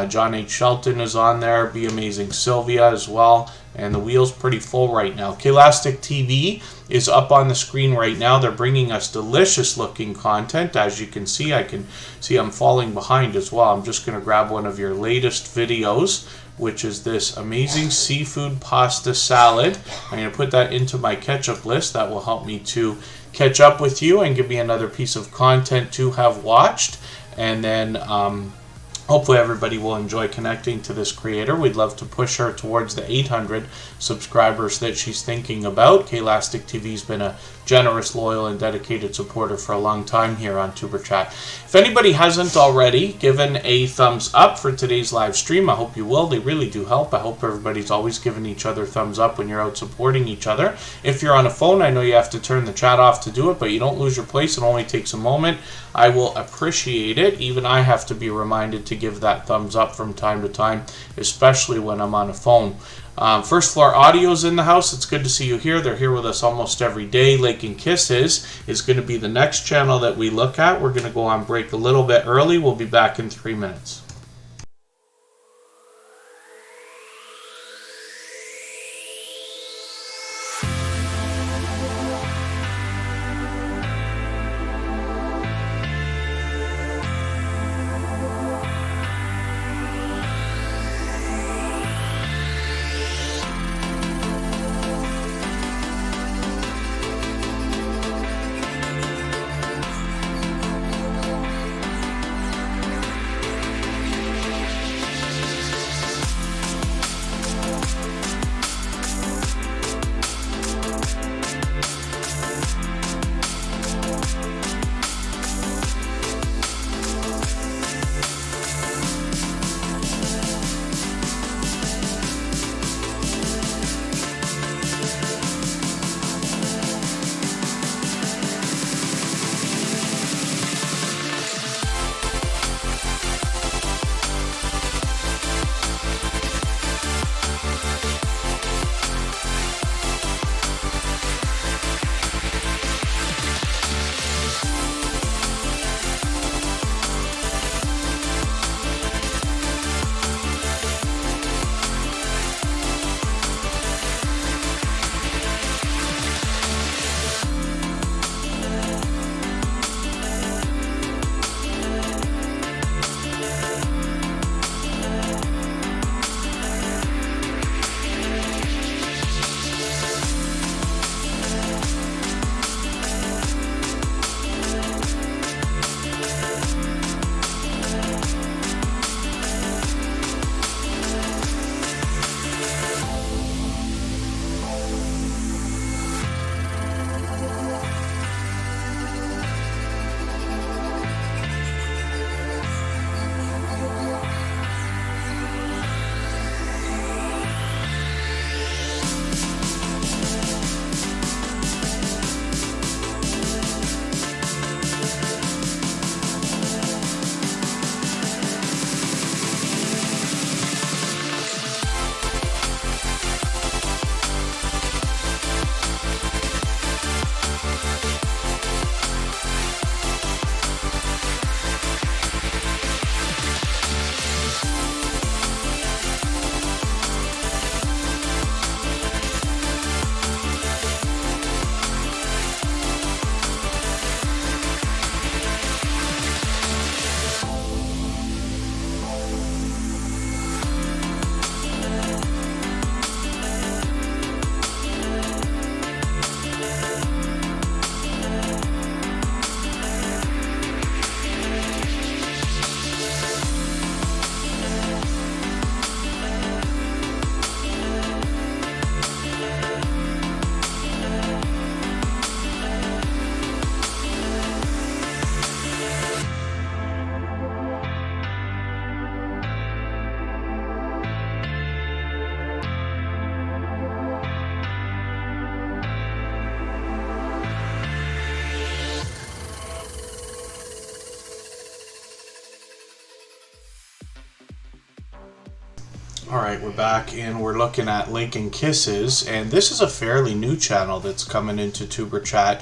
Speaker 1: John H. Shelton is on there. Be Amazing Sylvia as well. And the wheel's pretty full right now. Klastic TV is up on the screen right now. They're bringing us delicious looking content. As you can see, I'm falling behind as well. I'm just going to grab one of your latest videos, which is this amazing seafood pasta salad. I'm going to put that into my catch-up list. That will help me to catch up with you and give me another piece of content to have watched. And then hopefully everybody will enjoy connecting to this creator. We'd love to push her towards the 800 subscribers that she's thinking about. Klastic TV's been a generous, loyal, and dedicated supporter for a long time here on Superchat. If anybody hasn't already given a thumbs up for today's live stream, I hope you will. They really do help. I hope everybody's always giving each other thumbs up when you're out supporting each other. If you're on a phone, I know you have to turn the chat off to do it, but you don't lose your place. It only takes a moment. I will appreciate it. Even I have to be reminded to give that thumbs up from time to time, especially when I'm on a phone. First Floor Audio's in the house. It's good to see you here. They're here with us almost every day. Lake and Kisses is going to be the next channel that we look at. We're going to go on break a little bit early. We'll be back in 3 minutes. Alright, we're back and we're looking at Licking Kisses, and this is a fairly new channel that's coming into Tuber Chat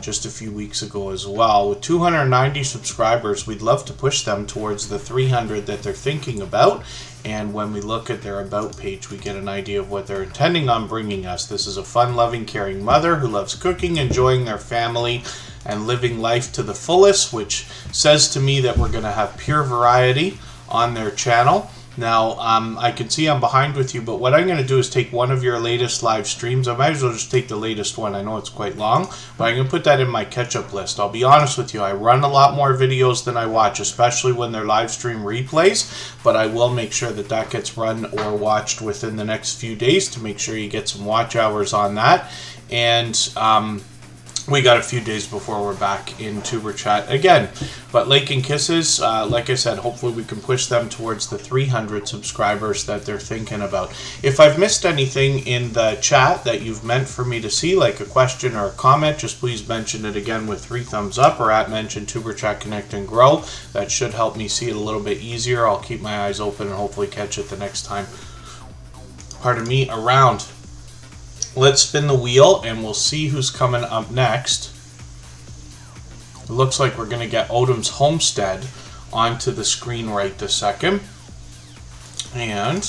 Speaker 1: just a few weeks ago as well. With 290 subscribers, we'd love to push them towards the 300 that they're thinking about, and when we look at their About page, we get an idea of what they're intending on bringing us. This is a fun, loving, caring mother who loves cooking, enjoying their family, and living life to the fullest, which says to me that we're going to have pure variety on their channel. Now, I can see I'm behind with you, but what I'm going to do is take one of your latest live streams. I might as well just take the latest one. I know it's quite long, but I'm going to put that in my catch-up list. I'll be honest with you, I run a lot more videos than I watch, especially when they're live stream replays, but I will make sure that that gets run or watched within the next few days to make sure you get some watch hours on that. And we got a few days before we're back in Tuber Chat again. But Licking Kisses, like I said, hopefully we can push them towards the 300 subscribers that they're thinking about. If I've missed anything in the chat that you've meant for me to see, like a question or a comment, just please mention it again with 3 thumbs up or at mention Tuber Chat Connect and Grow. That should help me see it a little bit easier. I'll keep my eyes open and hopefully catch it the next time, pardon me, around. Let's spin the wheel and we'll see who's coming up next. It looks like we're going to get Odom's Homestead onto the screen right this second. And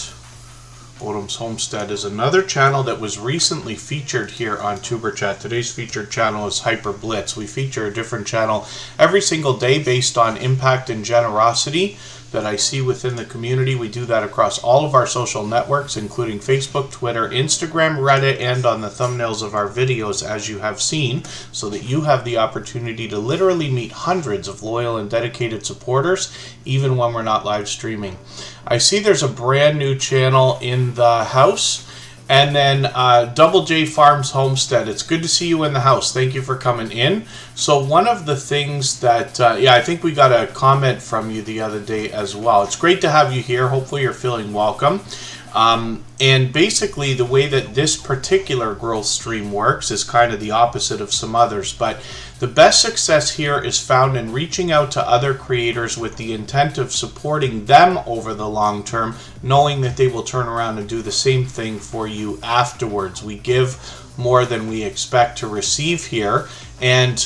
Speaker 1: Odom's Homestead is another channel that was recently featured here on Tuber Chat. Today's featured channel is Hyper Blitz. We feature a different channel every single day based on impact and generosity that I see within the community. We do that across all of our social networks, including Facebook, Twitter, Instagram, Reddit, and on the thumbnails of our videos, as you have seen, so that you have the opportunity to literally meet hundreds of loyal and dedicated supporters, even when we're not live streaming. I see there's a brand new channel in the house. And then Double J Farms Homestead. It's good to see you in the house. Thank you for coming in. So one of the things that, yeah, I think we got a comment from you the other day as well. It's great to have you here. Hopefully you're feeling welcome. And basically the way that this particular growth stream works is kind of the opposite of some others. But the best success here is found in reaching out to other creators with the intent of supporting them over the long term, knowing that they will turn around and do the same thing for you afterwards. We give more than we expect to receive here. And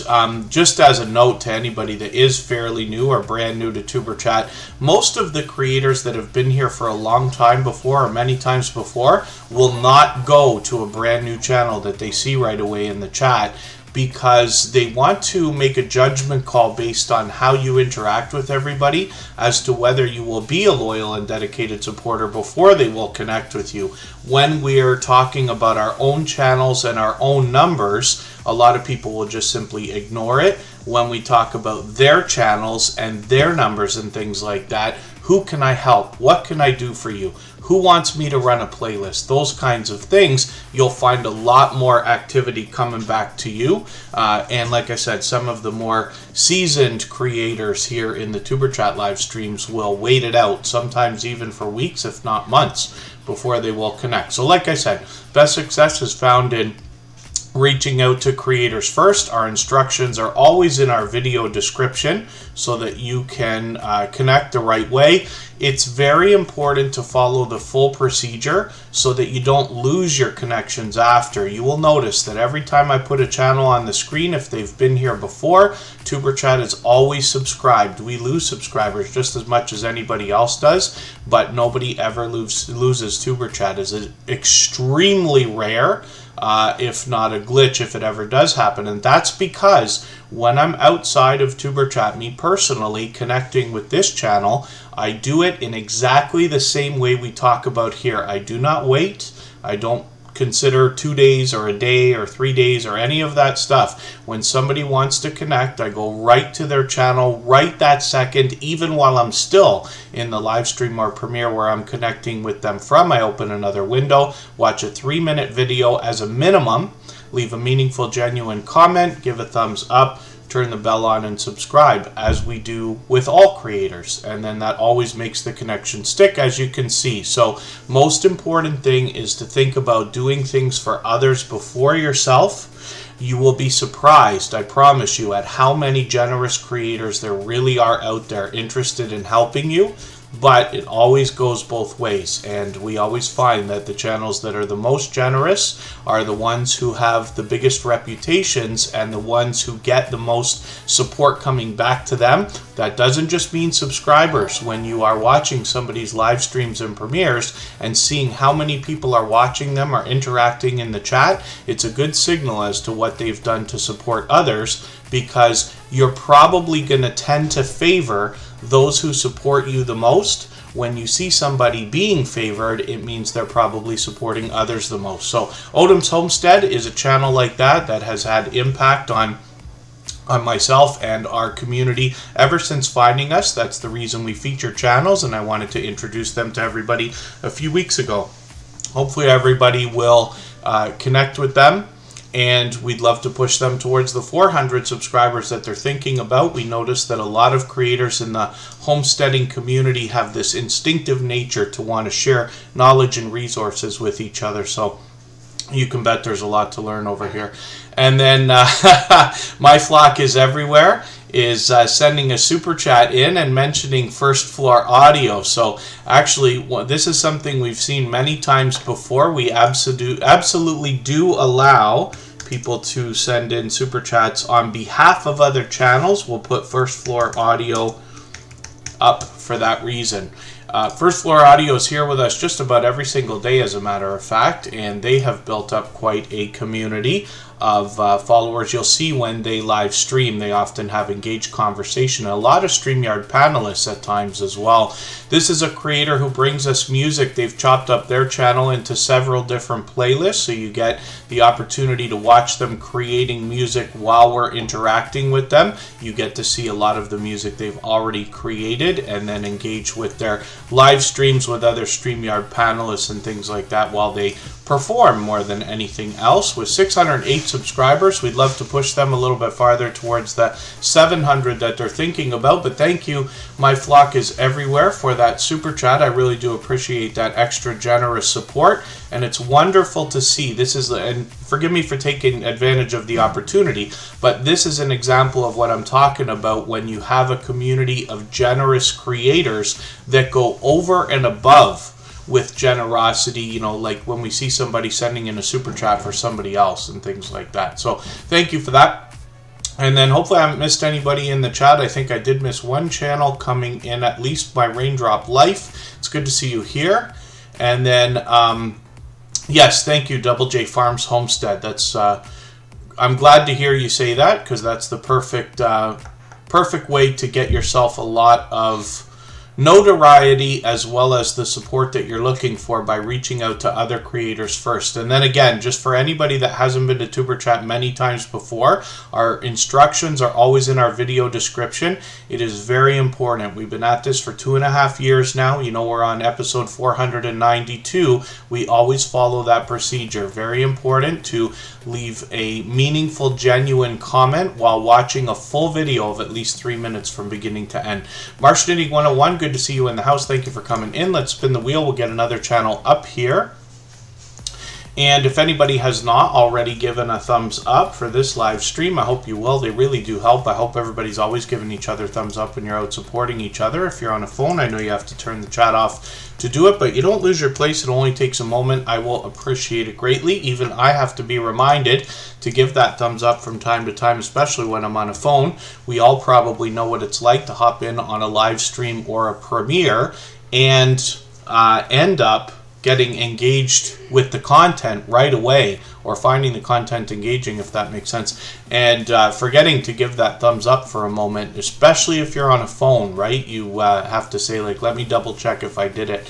Speaker 1: just as a note to anybody that is fairly new or brand new to Tuber Chat, most of the creators that have been here for a long time before or many times before will not go to a brand new channel that they see right away in the chat, because they want to make a judgment call based on how you interact with everybody as to whether you will be a loyal and dedicated supporter before they will connect with you. When we're talking about our own channels and our own numbers, a lot of people will just simply ignore it. When we talk about their channels and their numbers and things like that, who can I help? What can I do for you? Who wants me to run a playlist? Those kinds of things, you'll find a lot more activity coming back to you. And like I said, some of the more seasoned creators here in the Tuber Chat live streams will wait it out, sometimes even for weeks, if not months, before they will connect. So like I said, best success is found in reaching out to creators first. Our instructions are always in our video description so that you can connect the right way. It's very important to follow the full procedure so that you don't lose your connections after. You will notice that every time I put a channel on the screen, if they've been here before, Tuber Chat is always subscribed. We lose subscribers just as much as anybody else does, but nobody ever loses Tuber Chat. It's extremely rare, if not a glitch, if it ever does happen. And that's because when I'm outside of Tuber Chat, me personally connecting with this channel, I do it in exactly the same way we talk about here. I do not wait. I don't consider 2 days or a day or 3 days or any of that stuff. When somebody wants to connect, I go right to their channel right that second, even while I'm still in the live stream or premiere where I'm connecting with them from. I open another window, watch a 3-minute video as a minimum, leave a meaningful, genuine comment, give a thumbs up, turn the bell on, and subscribe, as we do with all creators. And then that always makes the connection stick, as you can see. So most important thing is to think about doing things for others before yourself. You will be surprised, I promise you, at how many generous creators there really are out there interested in helping you. but it always goes both ways, and we always find that the channels that are the most generous are the ones who have the biggest reputations and the ones who get the most support coming back to them. That doesn't just mean subscribers. When you are watching somebody's live streams and premieres and seeing how many people are watching them or interacting in the chat, it's a good signal as to what they've done to support others, because you're probably going to tend to favor those who support you the most. When you see somebody being favored, it means they're probably supporting others the most. So Odom's Homestead is a channel like that has had impact on myself and our community ever since finding us. That's the reason we feature channels, and I wanted to introduce them to everybody a few weeks ago. Hopefully everybody will connect with them, and we'd love to push them towards the 400 subscribers that they're thinking about. We noticed that a lot of creators in the homesteading community have this instinctive nature to want to share knowledge and resources with each other. So you can bet there's a lot to learn over here. And then My Flock is Everywhere is sending a super chat in and mentioning First Floor Audio. So actually, this is something we've seen many times before. We absolutely do allow people to send in super chats on behalf of other channels. We'll put First Floor Audio up for that reason. First Floor Audio is here with us just about every single day, as a matter of fact, and they have built up quite a community of followers. You'll see when they live stream, they often have engaged conversation. A lot of StreamYard panelists at times as well. This is a creator who brings us music. They've chopped up their channel into several different playlists, so you get the opportunity to watch them creating music while we're interacting with them. You get to see a lot of the music they've already created and then engage with their live streams with other StreamYard panelists and things like that while they perform more than anything else. With 608 subscribers, we'd love to push them a little bit farther towards the 700 that they're thinking about. But thank you, My Flock is Everywhere, for that super chat. I really do appreciate that extra generous support, and it's wonderful to see. This is, and forgive me for taking advantage of the opportunity, but this is an example of what I'm talking about when you have a community of generous creators that go over and above with generosity, you know, like when we see somebody sending in a super chat for somebody else and things like that. So thank you for that. And then hopefully I haven't missed anybody in the chat. I think I did miss one channel coming in, at least by Raindrop Life. It's good to see you here. And then yes, thank you, Double J Farms Homestead. That's I'm glad to hear you say that, because that's the perfect way to get yourself a lot of notoriety as well as the support that you're looking for by reaching out to other creators first. And then again, just for anybody that hasn't been to Tuber Chat many times before, our instructions are always in our video description. It is very important. We've been at this for 2.5 years now. You know, we're on episode 492. We always follow that procedure. Very important to leave a meaningful, genuine comment while watching a full video of at least 3 minutes from beginning to end. Martian Knitting 101, good to see you in the house. Thank you for coming in. Let's spin the wheel. We'll get another channel up here. And if anybody has not already given a thumbs up for this live stream, I hope you will. They really do help. I hope everybody's always giving each other thumbs up when you're out supporting each other. If you're on a phone, I know you have to turn the chat off to do it, but you don't lose your place. It only takes a moment. I will appreciate it greatly. Even I have to be reminded to give that thumbs up from time to time, especially when I'm on a phone. We all probably know what it's like to hop in on a live stream or a premiere and end up getting engaged with the content right away, or finding the content engaging, if that makes sense, and forgetting to give that thumbs up for a moment, especially if you're on a phone, right? You have to say, like, let me double check if I did it.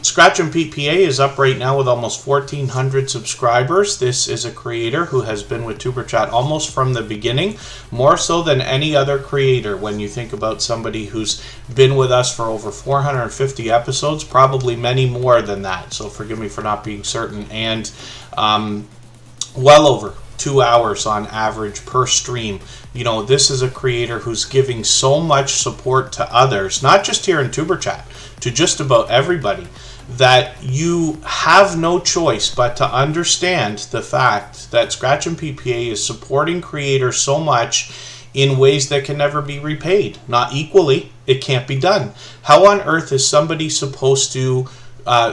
Speaker 1: Scratch and PPA is up right now with almost 1,400 subscribers. This is a creator who has been with Tuber Chat almost from the beginning, more so than any other creator. When you think about somebody who's been with us for over 450 episodes, probably many more than that. So forgive me for not being certain. And well over 2 hours on average per stream. You know, this is a creator who's giving so much support to others, not just here in Tuber Chat, to just about everybody, that you have no choice but to understand the fact that Scratch and PPA is supporting creators so much in ways that can never be repaid. Not equally. It can't be done. How on earth is somebody supposed to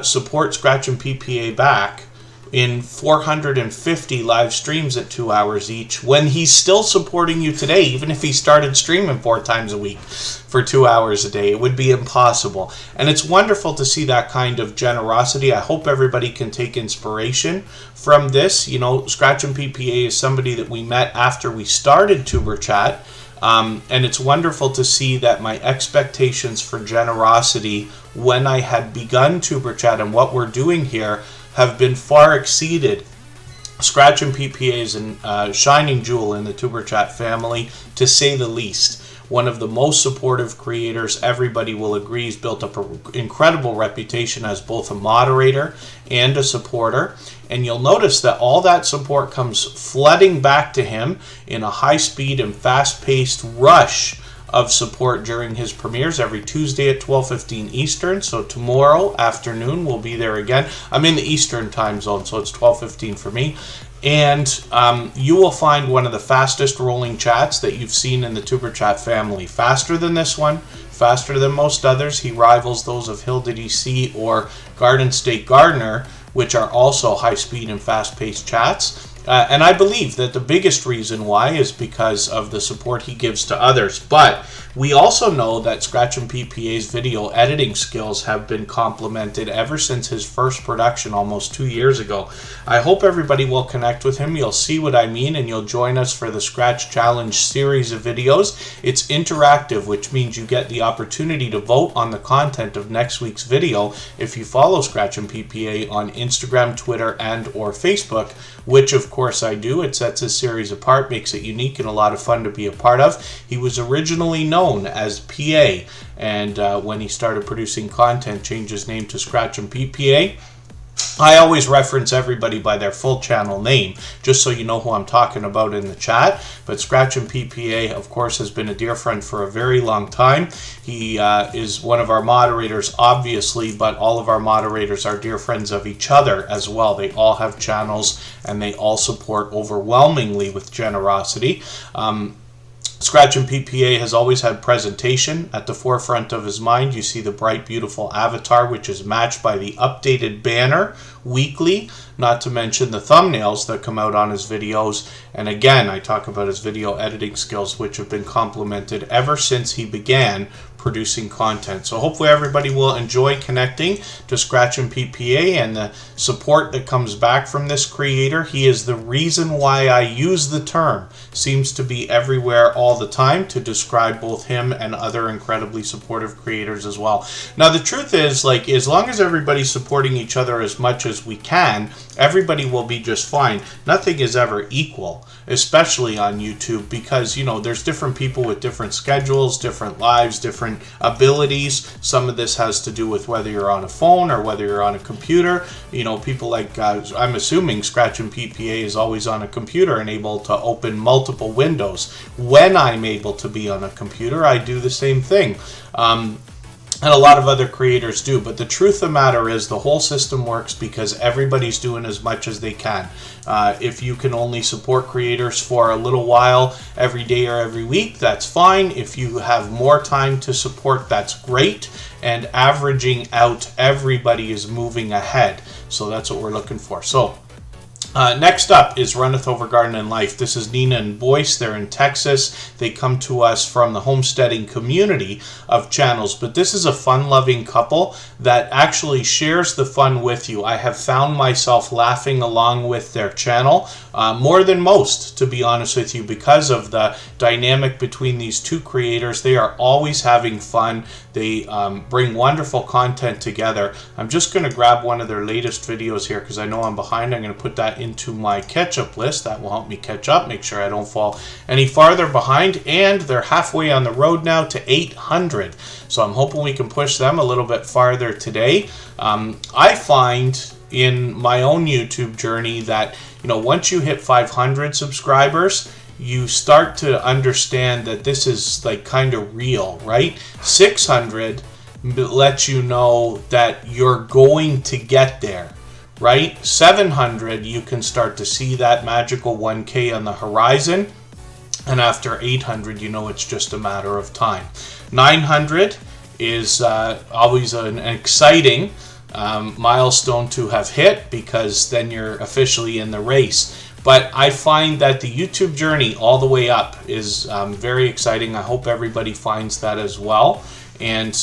Speaker 1: support Scratch and PPA back in 450 live streams at 2 hours each when he's still supporting you today? Even if he started streaming 4 times a week for 2 hours a day, it would be impossible. And it's wonderful to see that kind of generosity. I hope everybody can take inspiration from this. You know, Scratch and PPA is somebody that we met after we started Tuberchat. And it's wonderful to see that my expectations for generosity when I had begun Tuberchat and what we're doing here have been far exceeded. Scratch and PPA is a shining jewel in the Tuberchat family, to say the least. One of the most supportive creators. Everybody will agree he's built up an incredible reputation as both a moderator and a supporter. And you'll notice that all that support comes flooding back to him in a high-speed and fast-paced rush of support during his premieres every Tuesday at 12:15 Eastern. So tomorrow afternoon we'll be there again. I'm in the Eastern time zone, so it's 12:15 for me. And you will find one of the fastest rolling chats that you've seen in the Tuberchat family. Faster than this one, faster than most others. He rivals those of Hilda DC or Garden State Gardener, which are also high-speed and fast-paced chats. And I believe that the biggest reason why is because of the support he gives to others. But we also know that Scratch and PPA's video editing skills have been complimented ever since his first production almost 2 years ago. I hope everybody will connect with him. You'll see what I mean, and you'll join us for the Scratch Challenge series of videos. It's interactive, which means you get the opportunity to vote on the content of next week's video if you follow Scratch and PPA on Instagram, Twitter, and or Facebook, which of course I do. It sets his series apart, makes it unique and a lot of fun to be a part of. He was originally known as PA, and when he started producing content, changed his name to Scratch and PPA. I always reference everybody by their full channel name, just so you know who I'm talking about in the chat. But Scratch and PPA, of course, has been a dear friend for a very long time. He is one of our moderators, obviously, but all of our moderators are dear friends of each other as well. They all have channels, and they all support overwhelmingly with generosity. Scratch and PPA has always had presentation at the forefront of his mind. You see the bright, beautiful avatar, which is matched by the updated banner weekly, not to mention the thumbnails that come out on his videos. And again, I talk about his video editing skills, which have been complimented ever since he began producing content. So hopefully everybody will enjoy connecting to Scratch and PPA and the support that comes back from this creator. He is the reason why I use the term seems to be everywhere all the time to describe both him and other incredibly supportive creators as well. Now the truth is, like, as long as everybody's supporting each other as much as we can, everybody will be just fine. Nothing is ever equal, especially on YouTube, because, you know, there's different people with different schedules, different lives, different abilities. Some of this has to do with whether you're on a phone or whether you're on a computer. You know, people like, I'm assuming Scratch and PPA is always on a computer and able to open multiple windows. When I'm able to be on a computer, I do the same thing. And a lot of other creators do. But the truth of the matter is the whole system works because everybody's doing as much as they can. If you can only support creators for a little while every day or every week, that's fine. If you have more time to support, that's great. And averaging out, everybody is moving ahead. So that's what we're looking for. So next up is Runneth Over Garden and Life. This is Nina and Boyce. They're in Texas. They come to us from the homesteading community of channels. But this is a fun-loving couple that actually shares the fun with you. I have found myself laughing along with their channel more than most, to be honest with you, because of the dynamic between these two creators. They are always having fun. They bring wonderful content together. I'm just going to grab one of their latest videos here because I know I'm behind. I'm going to put that into my catch-up list. That will help me catch up, make sure I don't fall any farther behind. And they're halfway on the road now to 800. So I'm hoping we can push them a little bit farther today. I find in my own YouTube journey that, you know, once you hit 500 subscribers, you start to understand that this is like kind of real, right? 600 lets you know that you're going to get there, right? 700, you can start to see that magical 1K on the horizon. And after 800, you know it's just a matter of time. 900 is always an exciting milestone to have hit, because then you're officially in the race. But I find that the YouTube journey all the way up is very exciting. I hope everybody finds that as well. And,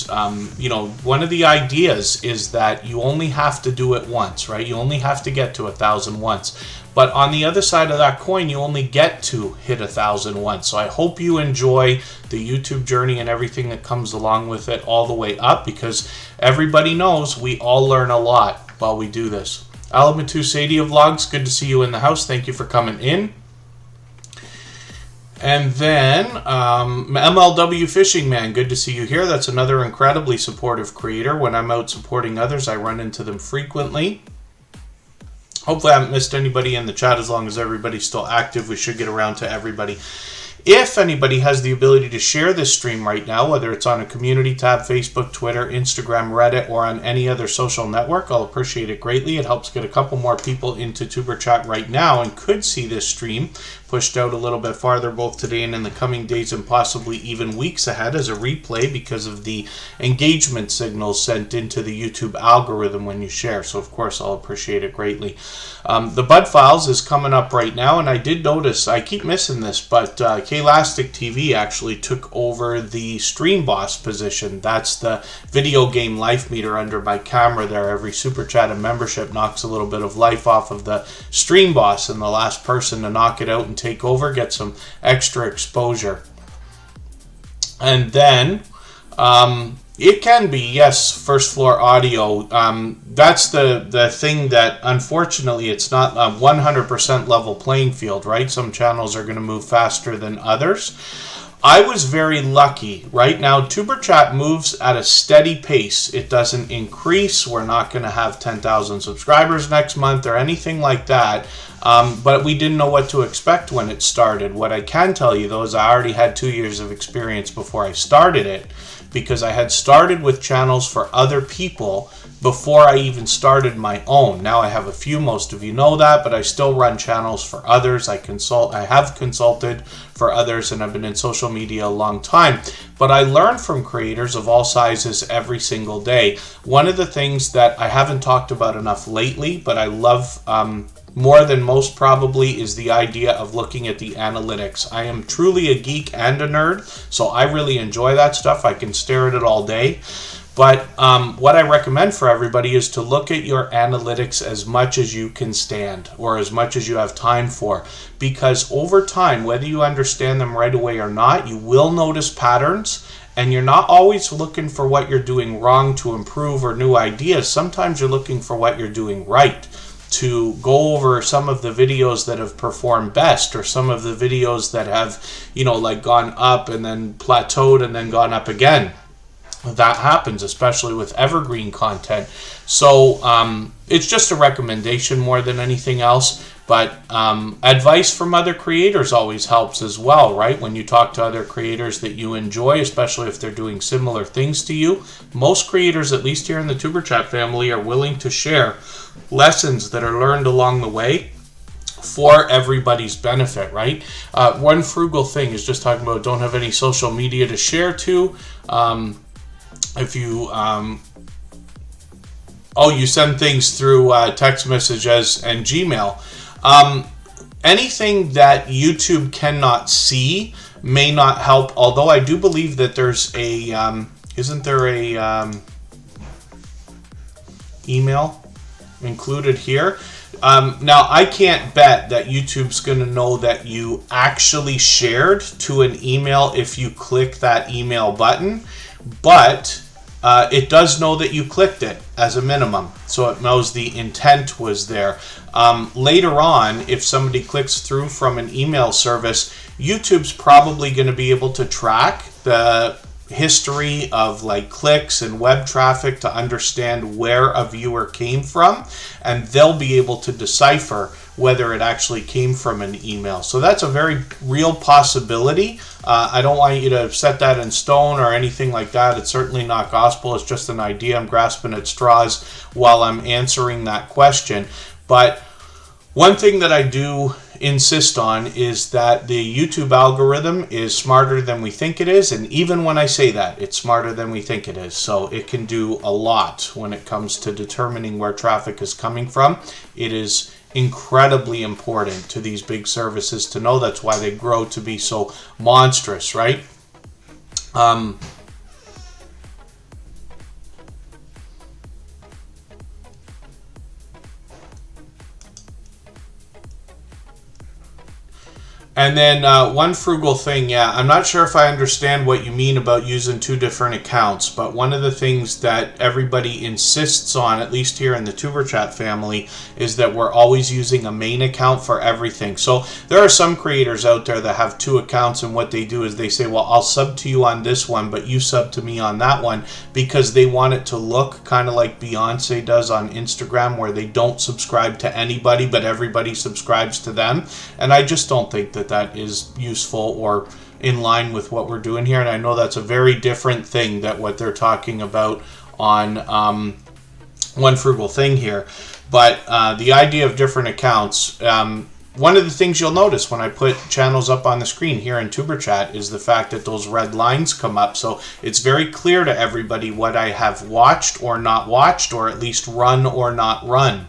Speaker 1: you know, one of the ideas is that you only have to do it once, right? You only have to get to 1,000 once. But on the other side of that coin, you only get to hit 1,000 once. So I hope you enjoy the YouTube journey and everything that comes along with it all the way up, because everybody knows we all learn a lot while we do this. Alamatu Sadia Vlogs, good to see you in the house. Thank you for coming in. And then MLW Fishing Man, good to see you here. That's another incredibly supportive creator. When I'm out supporting others, I run into them frequently. Hopefully I haven't missed anybody in the chat. As long as everybody's still active, we should get around to everybody. If anybody has the ability to share this stream right now, whether it's on a community tab, Facebook, Twitter, Instagram, Reddit, or on any other social network, I'll appreciate it greatly. It helps get a couple more people into Tuber Chat right now and could see this stream pushed out a little bit farther both today and in the coming days and possibly even weeks ahead as a replay, because of the engagement signals sent into the YouTube algorithm when you share. So of course I'll appreciate it greatly. The Bud Files is coming up right now, and I did notice, I keep missing this, but K-Lastic TV actually took over the Stream Boss position. That's the video game life meter under my camera there. Every Super Chat and membership knocks a little bit of life off of the Stream Boss, and the last person to knock it out and take over gets some extra exposure. And then it can be, yes, first floor audio. That's the thing that, unfortunately, it's not a 100% level playing field, right? Some channels are going to move faster than others. I was very lucky. Right now, Tuber Chat moves at a steady pace. It doesn't increase. We're not going to have 10,000 subscribers next month or anything like that. But we didn't know what to expect when it started. What I can tell you, though, is I already had 2 years of experience before I started it, because I had started with channels for other people before I even started my own. Now I have a few, most of you know that, but I still run channels for others. I have consulted for others, and I've been in social media a long time. But I learn from creators of all sizes every single day. One of the things that I haven't talked about enough lately, but I love more than most probably, is the idea of looking at the analytics. I am truly a geek and a nerd, so I really enjoy that stuff. I can stare at it all day. But what I recommend for everybody is to look at your analytics as much as you can stand, or as much as you have time for. Because over time, whether you understand them right away or not, you will notice patterns. And you're not always looking for what you're doing wrong to improve or new ideas. Sometimes you're looking for what you're doing right, to go over some of the videos that have performed best, or some of the videos that have, you know, like gone up and then plateaued and then gone up again. That happens, especially with evergreen content. So it's just a recommendation more than anything else. But advice from other creators always helps as well, right? When you talk to other creators that you enjoy, especially if they're doing similar things to you. Most creators, at least here in the Tuber Chat family, are willing to share lessons that are learned along the way for everybody's benefit, right? One frugal thing is just talking about don't have any social media to share to. If you you send things through text messages and Gmail. Anything that YouTube cannot see may not help, although I do believe that there's a isn't there a email included here? Now, I can't bet that YouTube's going to know that you actually shared to an email if you click that email button, but it does know that you clicked it as a minimum, so it knows the intent was there. Later on, if somebody clicks through from an email service, YouTube's probably going to be able to track the history of like clicks and web traffic to understand where a viewer came from, and they'll be able to decipher whether it actually came from an email. So that's a very real possibility. I don't want you to set that in stone or anything like that. It's certainly not gospel. It's just an idea. I'm grasping at straws while I'm answering that question. But one thing that I do insist on is that the YouTube algorithm is smarter than we think it is, and even when I say that, it's smarter than we think it is. So it can do a lot when it comes to determining where traffic is coming from. It is incredibly important to these big services to know. That's why they grow to be so monstrous, right? And then one frugal thing, yeah, I'm not sure if I understand what you mean about using 2 different accounts, but one of the things that everybody insists on, at least here in the Superchat family, is that we're always using a main account for everything. So there are some creators out there that have 2 accounts, and what they do is they say, well, I'll sub to you on this one, but you sub to me on that one, because they want it to look kind of like Beyonce does on Instagram, where they don't subscribe to anybody, but everybody subscribes to them. And I just don't think that that is useful or in line with what we're doing here. And I know that's a very different thing than what they're talking about on One Frugal Thing here. But the idea of different accounts, one of the things you'll notice when I put channels up on the screen here in TuberChat is the fact that those red lines come up. So it's very clear to everybody what I have watched or not watched, or at least run or not run.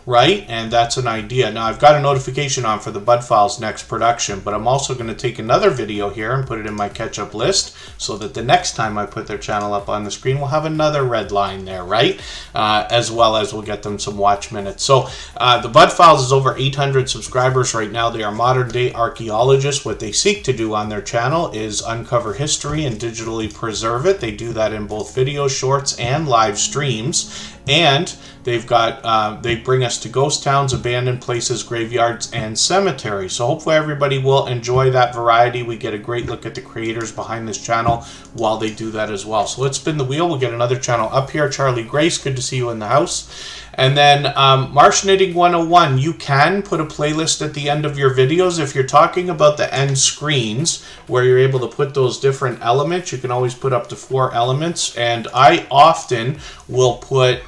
Speaker 1: Right? And that's an idea. Now, I've got a notification on for the Bud Files next production, but I'm also going to take another video here and put it in my catch-up list so that the next time I put their channel up on the screen, we'll have another red line there, right? As well as we'll get them some watch minutes. So the Bud Files is over 800 subscribers right now. They are modern-day archaeologists. What they seek to do on their channel is uncover history and digitally preserve it. They do that in both video, shorts, and live streams. And they've got they bring us to ghost towns, abandoned places, graveyards, and cemeteries. So hopefully everybody will enjoy that variety. We get a great look at the creators behind this channel while they do that as well. So let's spin the wheel. We'll get another channel up here. Charlie Grace, good to see you in the house. And then Marsh Knitting 101, you can put a playlist at the end of your videos. If you're talking about the end screens where you're able to put those different elements, you can always put up to 4 elements. And I often will put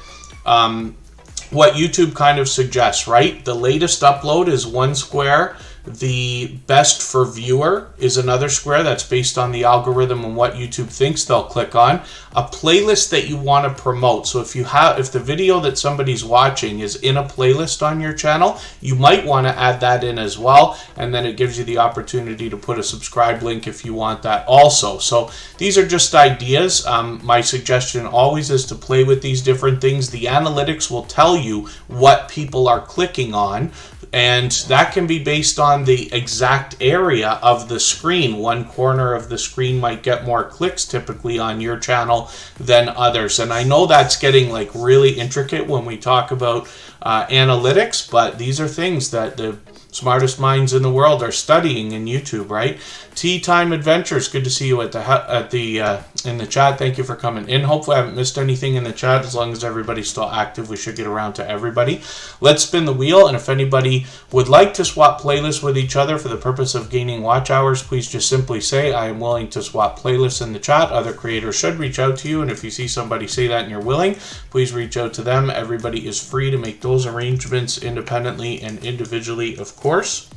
Speaker 1: what YouTube kind of suggests, right? The latest upload is 1 square. The best for viewer is another square. That's based on the algorithm and what YouTube thinks they'll click on. A playlist that you want to promote. So if the video that somebody's watching is in a playlist on your channel, you might want to add that in as well. And then it gives you the opportunity to put a subscribe link if you want that also. So these are just ideas. My suggestion always is to play with these different things. The analytics will tell you what people are clicking on, and that can be based on the exact area of the screen. One corner of the screen might get more clicks typically on your channel than others. And I know that's getting like really intricate when we talk about analytics, but these are things that the smartest minds in the world are studying in YouTube, right? Tea Time Adventures, good to see you in the chat. Thank you for coming in. Hopefully I haven't missed anything in the chat. As long as everybody's still active, we should get around to everybody. Let's spin the wheel, and if anybody would like to swap playlists with each other for the purpose of gaining watch hours, please just simply say, I am willing to swap playlists in the chat. Other creators should reach out to you, and if you see somebody say that and you're willing, please reach out to them. Everybody is free to make those arrangements independently and individually, of course.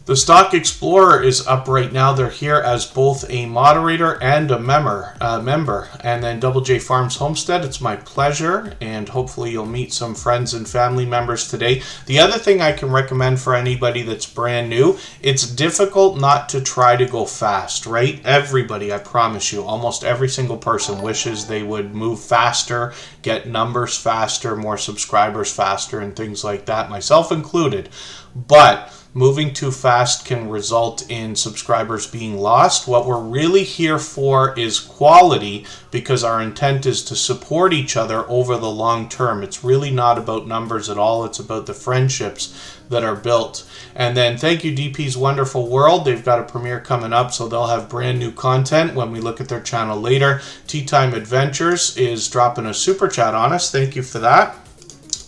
Speaker 1: The Stock Explorer is up right now. They're here as both a moderator and a member. And then Double J Farms Homestead, it's my pleasure, and hopefully you'll meet some friends and family members today. The other thing I can recommend for anybody that's brand new, it's difficult not to try to go fast, right? Everybody, I promise you, almost every single person wishes they would move faster, get numbers faster, more subscribers faster, and things like that, myself included. But moving too fast can result in subscribers being lost. What we're really here for is quality, because our intent is to support each other over the long term. It's really not about numbers at all. It's about the friendships that are built. And then thank you, DP's Wonderful World. They've got a premiere coming up, so they'll have brand new content when we look at their channel later. Tea Time Adventures is dropping a super chat on us. Thank you for that.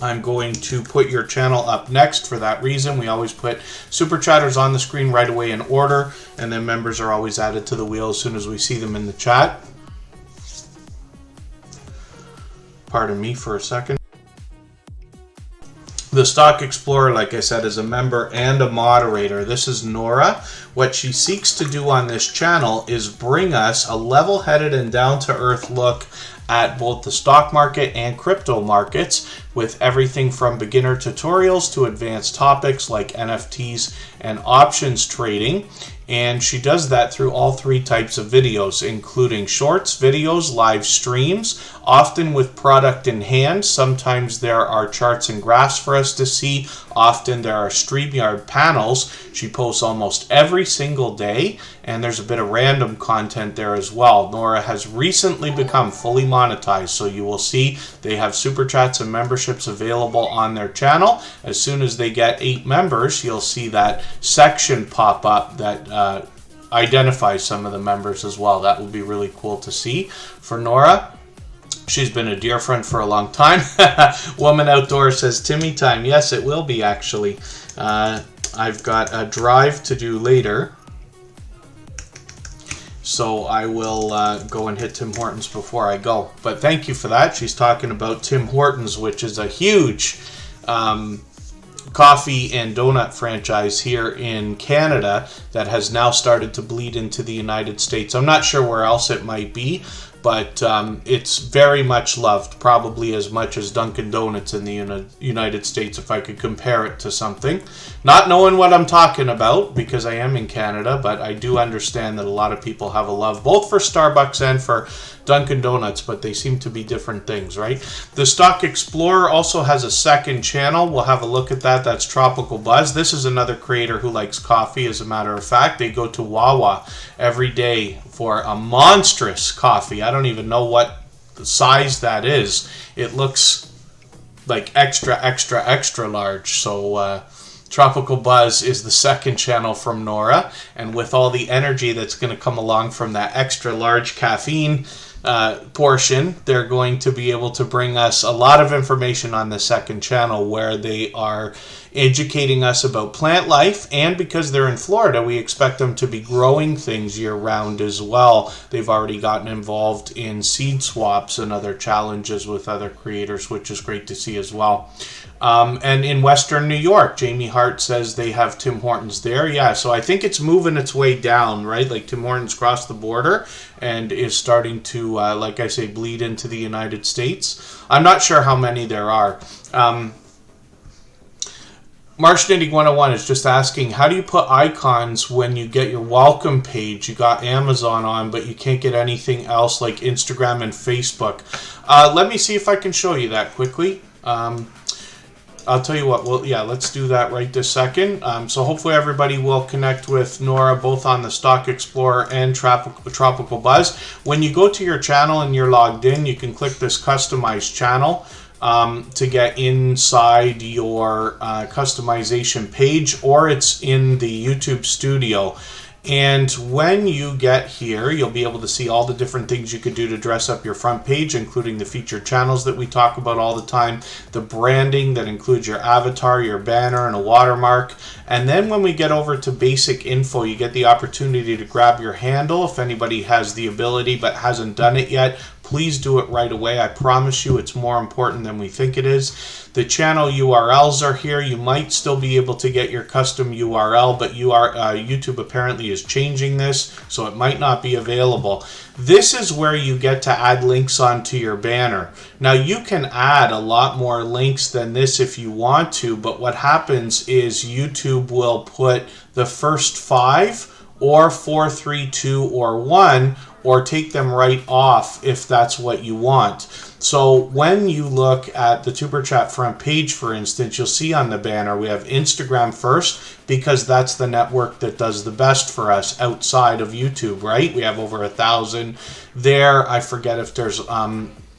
Speaker 1: I'm going to put your channel up next for that reason. We always put super chatters on the screen right away in order, and then members are always added to the wheel as soon as we see them in the chat. Pardon me for a second. The Stock Explorer, like I said, is a member and a moderator. This is Nora. What she seeks to do on this channel is bring us a level-headed and down-to-earth look at both the stock market and crypto markets, with everything from beginner tutorials to advanced topics like NFTs and options trading. And she does that through all three types of videos, including shorts, videos, live streams, often with product in hand. Sometimes there are charts and graphs for us to see. Often there are StreamYard panels. She posts almost every single day, and there's a bit of random content there as well. Nora has recently become fully monetized, so you will see they have super chats and memberships available on their channel. As soon as they get 8 members, you'll see that section pop up that identifies some of the members as well. That would be really cool to see for Nora. She's been a dear friend for a long time. Woman Outdoors says, Timmy time. Yes, it will be, actually. I've got a drive to do later, so I will go and hit Tim Hortons before I go. But thank you for that. She's talking about Tim Hortons, which is a huge coffee and donut franchise here in Canada that has now started to bleed into the United States. I'm not sure where else it might be, but it's very much loved, probably as much as Dunkin' Donuts in the United States, if I could compare it to something. Not knowing what I'm talking about, because I am in Canada, but I do understand that a lot of people have a love both for Starbucks and for Dunkin' Donuts, but they seem to be different things, right? The Stock Explorer also has a second channel. We'll have a look at that. That's Tropical Buzz. This is another creator who likes coffee, as a matter of fact. They go to Wawa every day for a monstrous coffee. I don't even know what size that is. It looks like extra, extra, extra large. So Tropical Buzz is the second channel from Nora, and with all the energy that's going to come along from that extra large caffeine portion, they're going to be able to bring us a lot of information on the second channel, where they are educating us about plant life, and because they're in Florida, we expect them to be growing things year-round as well. They've already gotten involved in seed swaps and other challenges with other creators, which is great to see as well. And in Western New York, Jamie Hart says they have Tim Hortons there. Yeah, so I think it's moving its way down, right? Like Tim Hortons crossed the border and is starting to, like I say, bleed into the United States. I'm not sure how many there are. Marsh Knitting 101 is just asking, how do you put icons when you get your welcome page? You got Amazon on, but you can't get anything else like Instagram and Facebook. Let me see if I can show you that quickly. I'll tell you what, well, yeah, let's do that right this second. So hopefully everybody will connect with Nora both on the Stock Explorer and Tropical Buzz. When you go to your channel and you're logged in, you can click this Customize Channel to get inside your customization page, or it's in the YouTube Studio. And when you get here, you'll be able to see all the different things you could do to dress up your front page, including the featured channels that we talk about all the time, the branding that includes your avatar, your banner, and a watermark. And then when we get over to basic info, you get the opportunity to grab your handle. If anybody has the ability but hasn't done it yet, please do it right away. I promise you it's more important than we think it is. The channel URLs are here. You might still be able to get your custom URL, but YouTube apparently is changing this, so it might not be available. This is where you get to add links onto your banner. Now, you can add a lot more links than this if you want to, but what happens is YouTube will put the first 5 or 4, 3, 2, or 1, or take them right off if that's what you want. So when you look at the Tuber Chat front page, for instance, you'll see on the banner we have Instagram first, because that's the network that does the best for us outside of YouTube, right? We have over 1,000 there. I forget if there's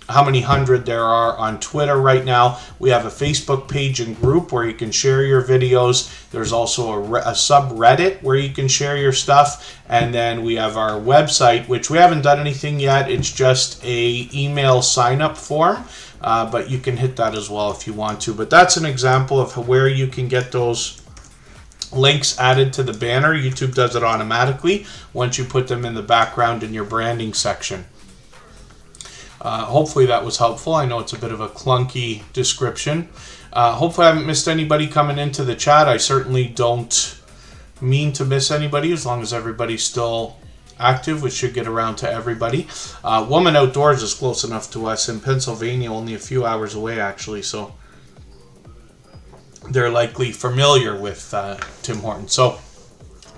Speaker 1: how many hundred there are on Twitter right now. We have a Facebook page and group where you can share your videos. There's also a subreddit where you can share your stuff. And then we have our website, which we haven't done anything yet. It's just a email sign-up form, but you can hit that as well if you want to. But that's an example of where you can get those links added to the banner. YouTube does it automatically once you put them in the background in your branding section. Hopefully that was helpful. I know it's a bit of a clunky description. Hopefully I haven't missed anybody coming into the chat. I certainly don't mean to miss anybody as long as everybody's still active, which should get around to everybody. Woman Outdoors is close enough to us in Pennsylvania, only a few hours away actually, so they're likely familiar with Tim Hortons. So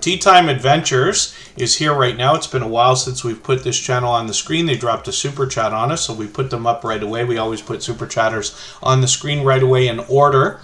Speaker 1: Tea Time Adventures is here right now. It's been a while since we've put this channel on the screen. They dropped a super chat on us, so we put them up right away. We always put super chatters on the screen right away in order.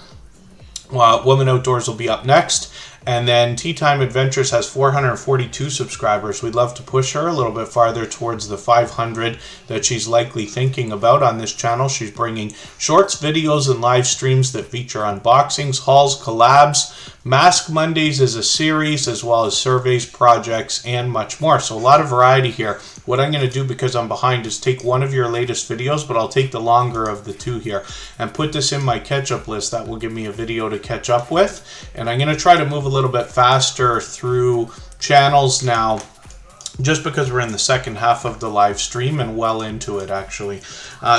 Speaker 1: Woman Outdoors will be up next. And then Tea Time Adventures has 442 subscribers. We'd love to push her a little bit farther towards the 500 that she's likely thinking about on this channel. She's bringing shorts, videos, and live streams that feature unboxings, hauls, collabs. Mask Mondays is a series, as well as surveys, projects, and much more. So a lot of variety here. What I'm going to do, because I'm behind, is take one of your latest videos, but I'll take the longer of the two here and put this in my catch-up list. That will give me a video to catch up with. And I'm going to try to move a little bit faster through channels now, just because we're in the second half of the live stream and well into it, actually.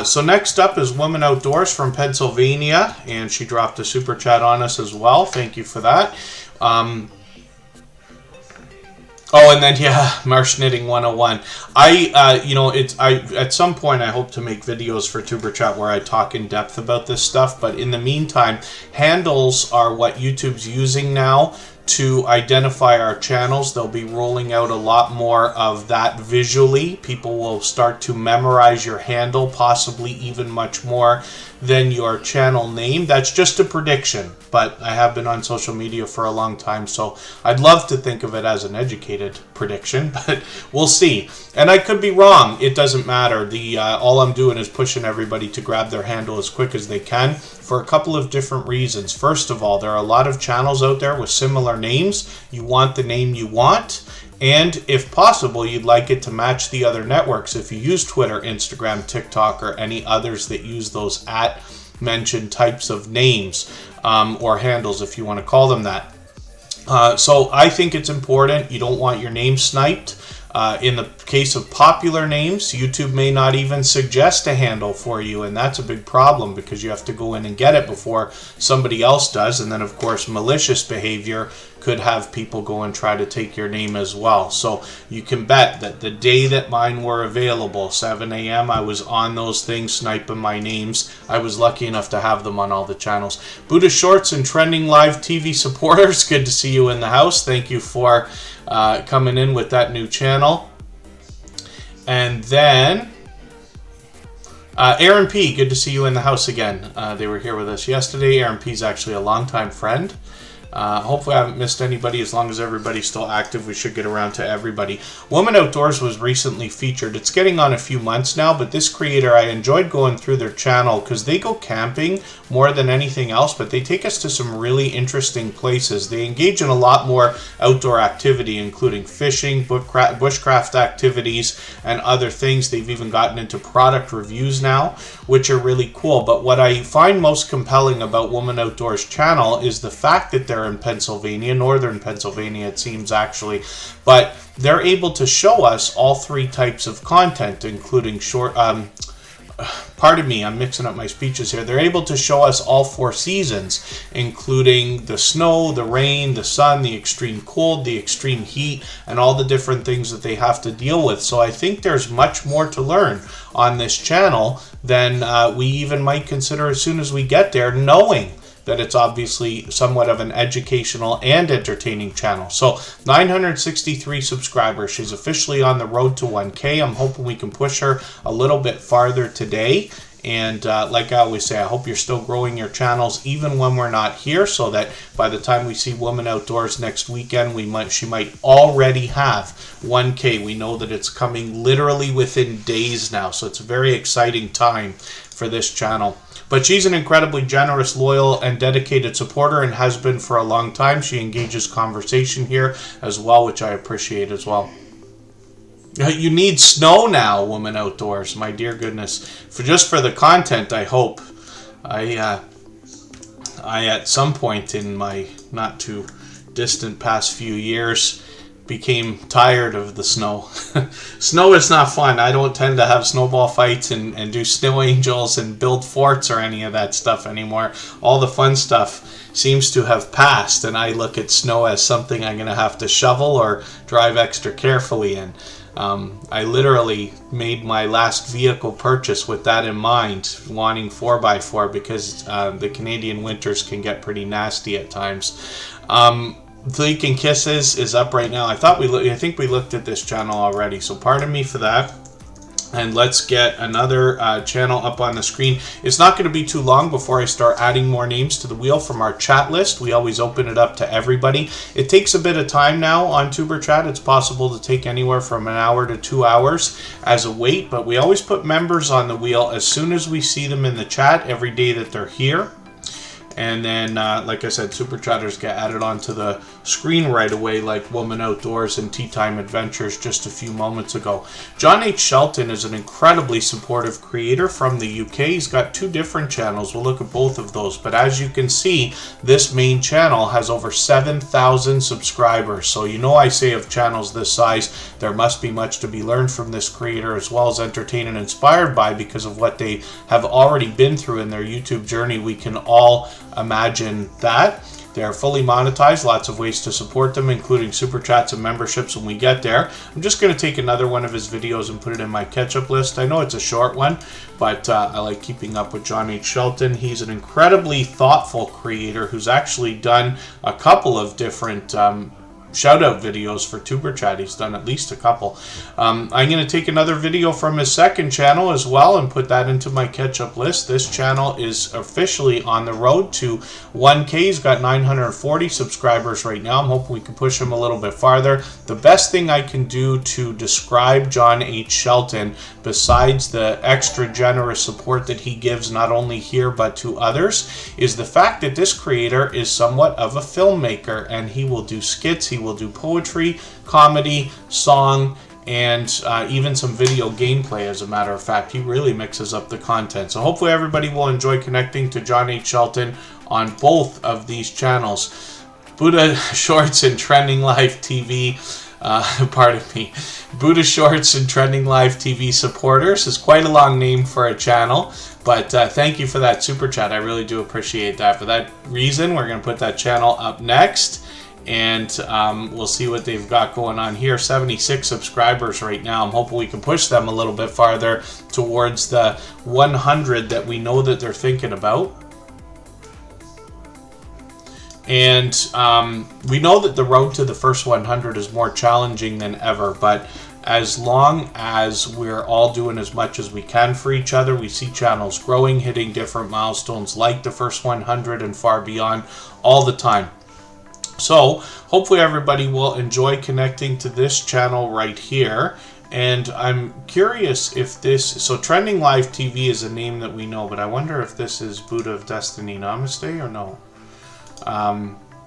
Speaker 1: So next up is Woman Outdoors from Pennsylvania, and she dropped a super chat on us as well. Thank you for that. Oh, and then, yeah, Marsh Knitting 101. At some point I hope to make videos for Tuber Chat where I talk in depth about this stuff, but in the meantime, handles are what YouTube's using now to identify our channels. They'll be rolling out a lot more of that visually. People will start to memorize your handle, possibly even much more than your channel name. That's just a prediction, but I have been on social media for a long time, so I'd love to think of it as an educated prediction, but we'll see. And I could be wrong. It doesn't matter. All I'm doing is pushing everybody to grab their handle as quick as they can for a couple of different reasons. First of all, there are a lot of channels out there with similar names. You want the name you want, and if possible, you'd like it to match the other networks. If you use Twitter, Instagram, TikTok, or any others that use those at mentioned types of names, or handles, if you want to call them that. So I think it's important. You don't want your name sniped. In the case of popular names, YouTube may not even suggest a handle for you, and that's a big problem because you have to go in and get it before somebody else does. And then, of course, malicious behavior could have people go and try to take your name as well. So you can bet that the day that mine were available, 7 a.m., I was on those things sniping my names. I was lucky enough to have them on all the channels. Buddha Shorts and Trending Live TV supporters, good to see you in the house. Thank you for coming in with that new channel. And then Aaron P, good to see you in the house again. They were here with us yesterday. Aaron P is actually a longtime friend. Hopefully I haven't missed anybody. As long as everybody's still active, we should get around to everybody. Woman Outdoors was recently featured. It's getting on a few months now, but this creator, I enjoyed going through their channel because they go camping more than anything else, but they take us to some really interesting places. They engage in a lot more outdoor activity, including fishing, bushcraft activities, and other things. They've even gotten into product reviews now, which are really cool. But what I find most compelling about Woman Outdoors channel is the fact that they're in Pennsylvania, northern Pennsylvania it seems actually, but they're able to show us all three types of content, including short, pardon me, I'm mixing up my speeches here. They're able to show us all four seasons, including the snow, the rain, the sun, the extreme cold, the extreme heat, and all the different things that they have to deal with. So I think there's much more to learn on this channel than we even might consider as soon as we get there, knowing that it's obviously somewhat of an educational and entertaining channel. So 963 subscribers. She's officially on the road to 1K. I'm hoping we can push her a little bit farther today. And like I always say, I hope you're still growing your channels even when we're not here, so that by the time we see Woman Outdoors next weekend, she might already have 1K. We know that it's coming literally within days now, so it's a very exciting time for this channel. But she's an incredibly generous, loyal, and dedicated supporter and has been for a long time. She engages conversation here as well, which I appreciate as well. You need snow now, Woman Outdoors. My dear goodness. Just for the content, I hope. I at some point in my not too distant past few years became tired of the snow. Snow is not fun. I don't tend to have snowball fights and do snow angels and build forts or any of that stuff anymore. All the fun stuff seems to have passed, and I look at snow as something I'm going to have to shovel or drive extra carefully in. I literally made my last vehicle purchase with that in mind, wanting 4x4, because the Canadian winters can get pretty nasty at times. Bleak and Kisses is up right now. I think we looked at this channel already, so pardon me for that. And let's get another channel up on the screen. It's not going to be too long before I start adding more names to the wheel from our chat list. We always open it up to everybody. It takes a bit of time now on Superchat. It's possible to take anywhere from an hour to 2 hours as a wait, but we always put members on the wheel as soon as we see them in the chat every day that they're here. And then, like I said, Superchatters get added onto the screen right away, like Woman Outdoors and Tea Time Adventures just a few moments ago. John H. Shelton is an incredibly supportive creator from the UK. He's got 2 different channels. We'll look at both of those. But as you can see, this main channel has over 7,000 subscribers. So you know I say of channels this size, there must be much to be learned from this creator, as well as entertained and inspired by, because of what they have already been through in their YouTube journey. We can all imagine that. They're fully monetized, lots of ways to support them, including super chats and memberships when we get there. I'm just going to take another one of his videos and put it in my catch-up list. I know it's a short one, but I like keeping up with John H. Shelton. He's an incredibly thoughtful creator who's actually done a couple of different shout-out videos for Superchat. He's done at least a couple. I'm going to take another video from his second channel as well and put that into my catch-up list. This channel is officially on the road to 1K. He's got 940 subscribers right now. I'm hoping we can push him a little bit farther. The best thing I can do to describe John H. Shelton, besides the extra generous support that he gives not only here but to others, is the fact that this creator is somewhat of a filmmaker, and he will do skits, he will do poetry, comedy, song, and even some video gameplay. As a matter of fact, he really mixes up the content. So hopefully everybody will enjoy connecting to John H. Shelton on both of these channels. Buddha Shorts and Trending Live TV, pardon me, Buddha Shorts and Trending Live TV supporters is quite a long name for a channel, but thank you for that super chat. I really do appreciate that. For that reason, we're going to put that channel up next, and we'll see what they've got going on here. 76 subscribers right now. I'm hoping we can push them a little bit farther towards the 100 that we know that they're thinking about. And we know that the road to the first 100 is more challenging than ever, but as long as we're all doing as much as we can for each other, we see channels growing, hitting different milestones like the first 100 and far beyond all the time. So hopefully everybody will enjoy connecting to this channel right here. And I'm curious if this, so Trending Live TV is a name that we know, but I wonder if this is Buddha of Destiny Namaste or no.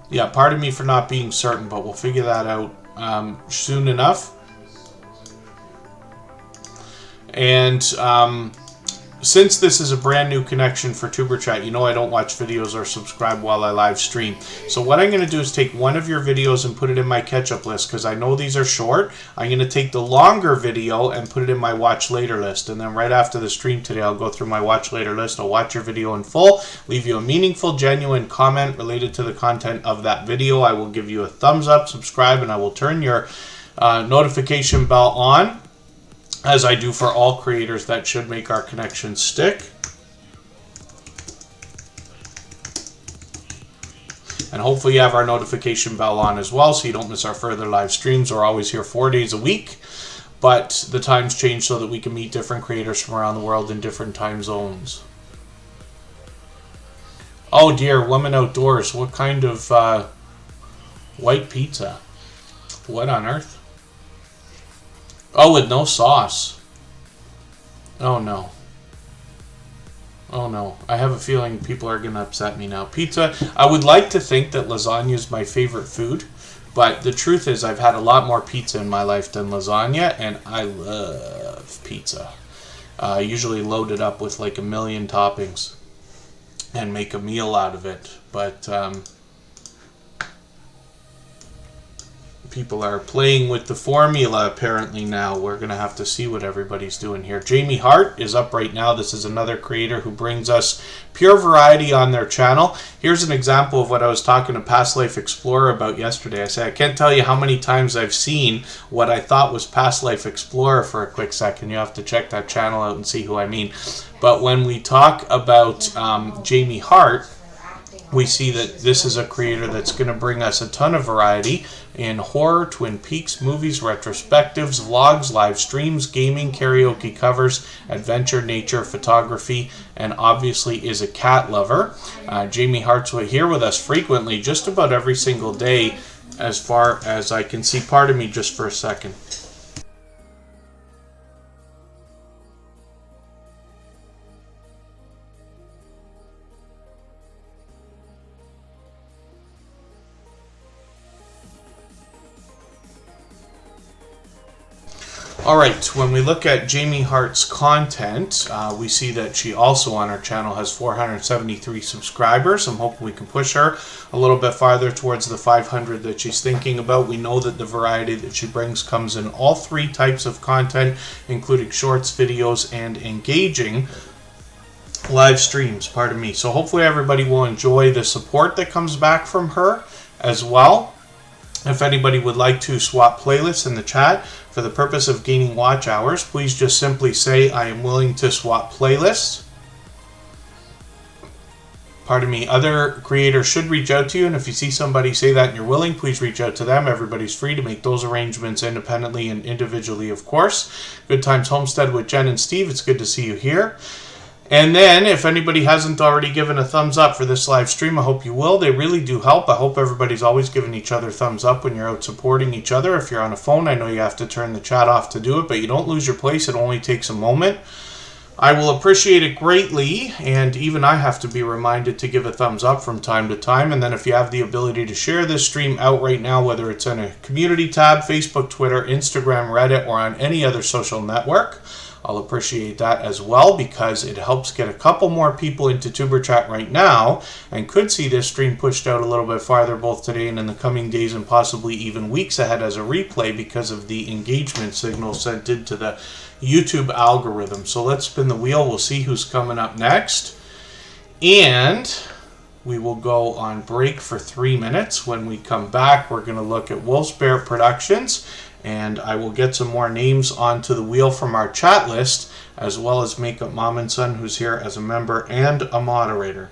Speaker 1: Yeah, pardon me for not being certain, but we'll figure that out soon enough. And since this is a brand new connection for TuberChat, you know I don't watch videos or subscribe while I live stream. So what I'm going to do is take one of your videos and put it in my catch-up list, because I know these are short. I'm going to take the longer video and put it in my watch later list. And then right after the stream today, I'll go through my watch later list. I'll watch your video in full, leave you a meaningful, genuine comment related to the content of that video. I will give you a thumbs up, subscribe, and I will turn your notification bell on, as I do for all creators. That should make our connection stick. And hopefully you have our notification bell on as well, so you don't miss our further live streams. We're always here 4 days a week, but the times change so that we can meet different creators from around the world in different time zones. Oh dear, Woman Outdoors. What kind of white pizza? What on earth? Oh, with no sauce. Oh no. Oh no. I have a feeling people are going to upset me now. Pizza. I would like to think that lasagna is my favorite food, but the truth is I've had a lot more pizza in my life than lasagna, and I love pizza. I usually load it up with like 1 million toppings and make a meal out of it. But People are playing with the formula apparently now. We're going to have to see what everybody's doing here. Jamie Hart is up right now. This is another creator who brings us pure variety on their channel. Here's an example of what I was talking to Past Life Explorer about yesterday. I said, I can't tell you how many times I've seen what I thought was Past Life Explorer for a quick second. You have to check that channel out and see who I mean. But when we talk about Jamie Hart, we see that this is a creator that's going to bring us a ton of variety in horror, Twin Peaks, movies, retrospectives, vlogs, live streams, gaming, karaoke covers, adventure, nature, photography, and obviously is a cat lover. Jamie Hart's here with us frequently, just about every single day, as far as I can see. Pardon me just for a second. Alright, when we look at Jamie Hart's content, we see that she also on her channel has 473 subscribers. I'm hoping we can push her a little bit farther towards the 500 that she's thinking about. We know that the variety that she brings comes in all three types of content, including shorts, videos, and engaging live streams, pardon me. So hopefully everybody will enjoy the support that comes back from her as well. If anybody would like to swap playlists in the chat for the purpose of gaining watch hours, please just simply say, I am willing to swap playlists. Pardon me, other creators should reach out to you, and if you see somebody say that and you're willing, please reach out to them. Everybody's free to make those arrangements independently and individually, of course. Good Times Homestead with Jen and Steve, it's good to see you here. And then, if anybody hasn't already given a thumbs up for this live stream, I hope you will. They really do help. I hope everybody's always giving each other thumbs up when you're out supporting each other. If you're on a phone, I know you have to turn the chat off to do it, but you don't lose your place. It only takes a moment. I will appreciate it greatly, and even I have to be reminded to give a thumbs up from time to time. And then if you have the ability to share this stream out right now, whether it's in a community tab, Facebook, Twitter, Instagram, Reddit, or on any other social network, I'll appreciate that as well, because it helps get a couple more people into Tuber Chat right now and could see this stream pushed out a little bit farther both today and in the coming days and possibly even weeks ahead as a replay because of the engagement signal sent into the YouTube algorithm. So let's spin the wheel. We'll see who's coming up next. And we will go on break for 3 minutes. When we come back, we're going to look at Wolf Spirit Productions, and I will get some more names onto the wheel from our chat list, as well as Makeup Mom and Son, who's here as a member and a moderator.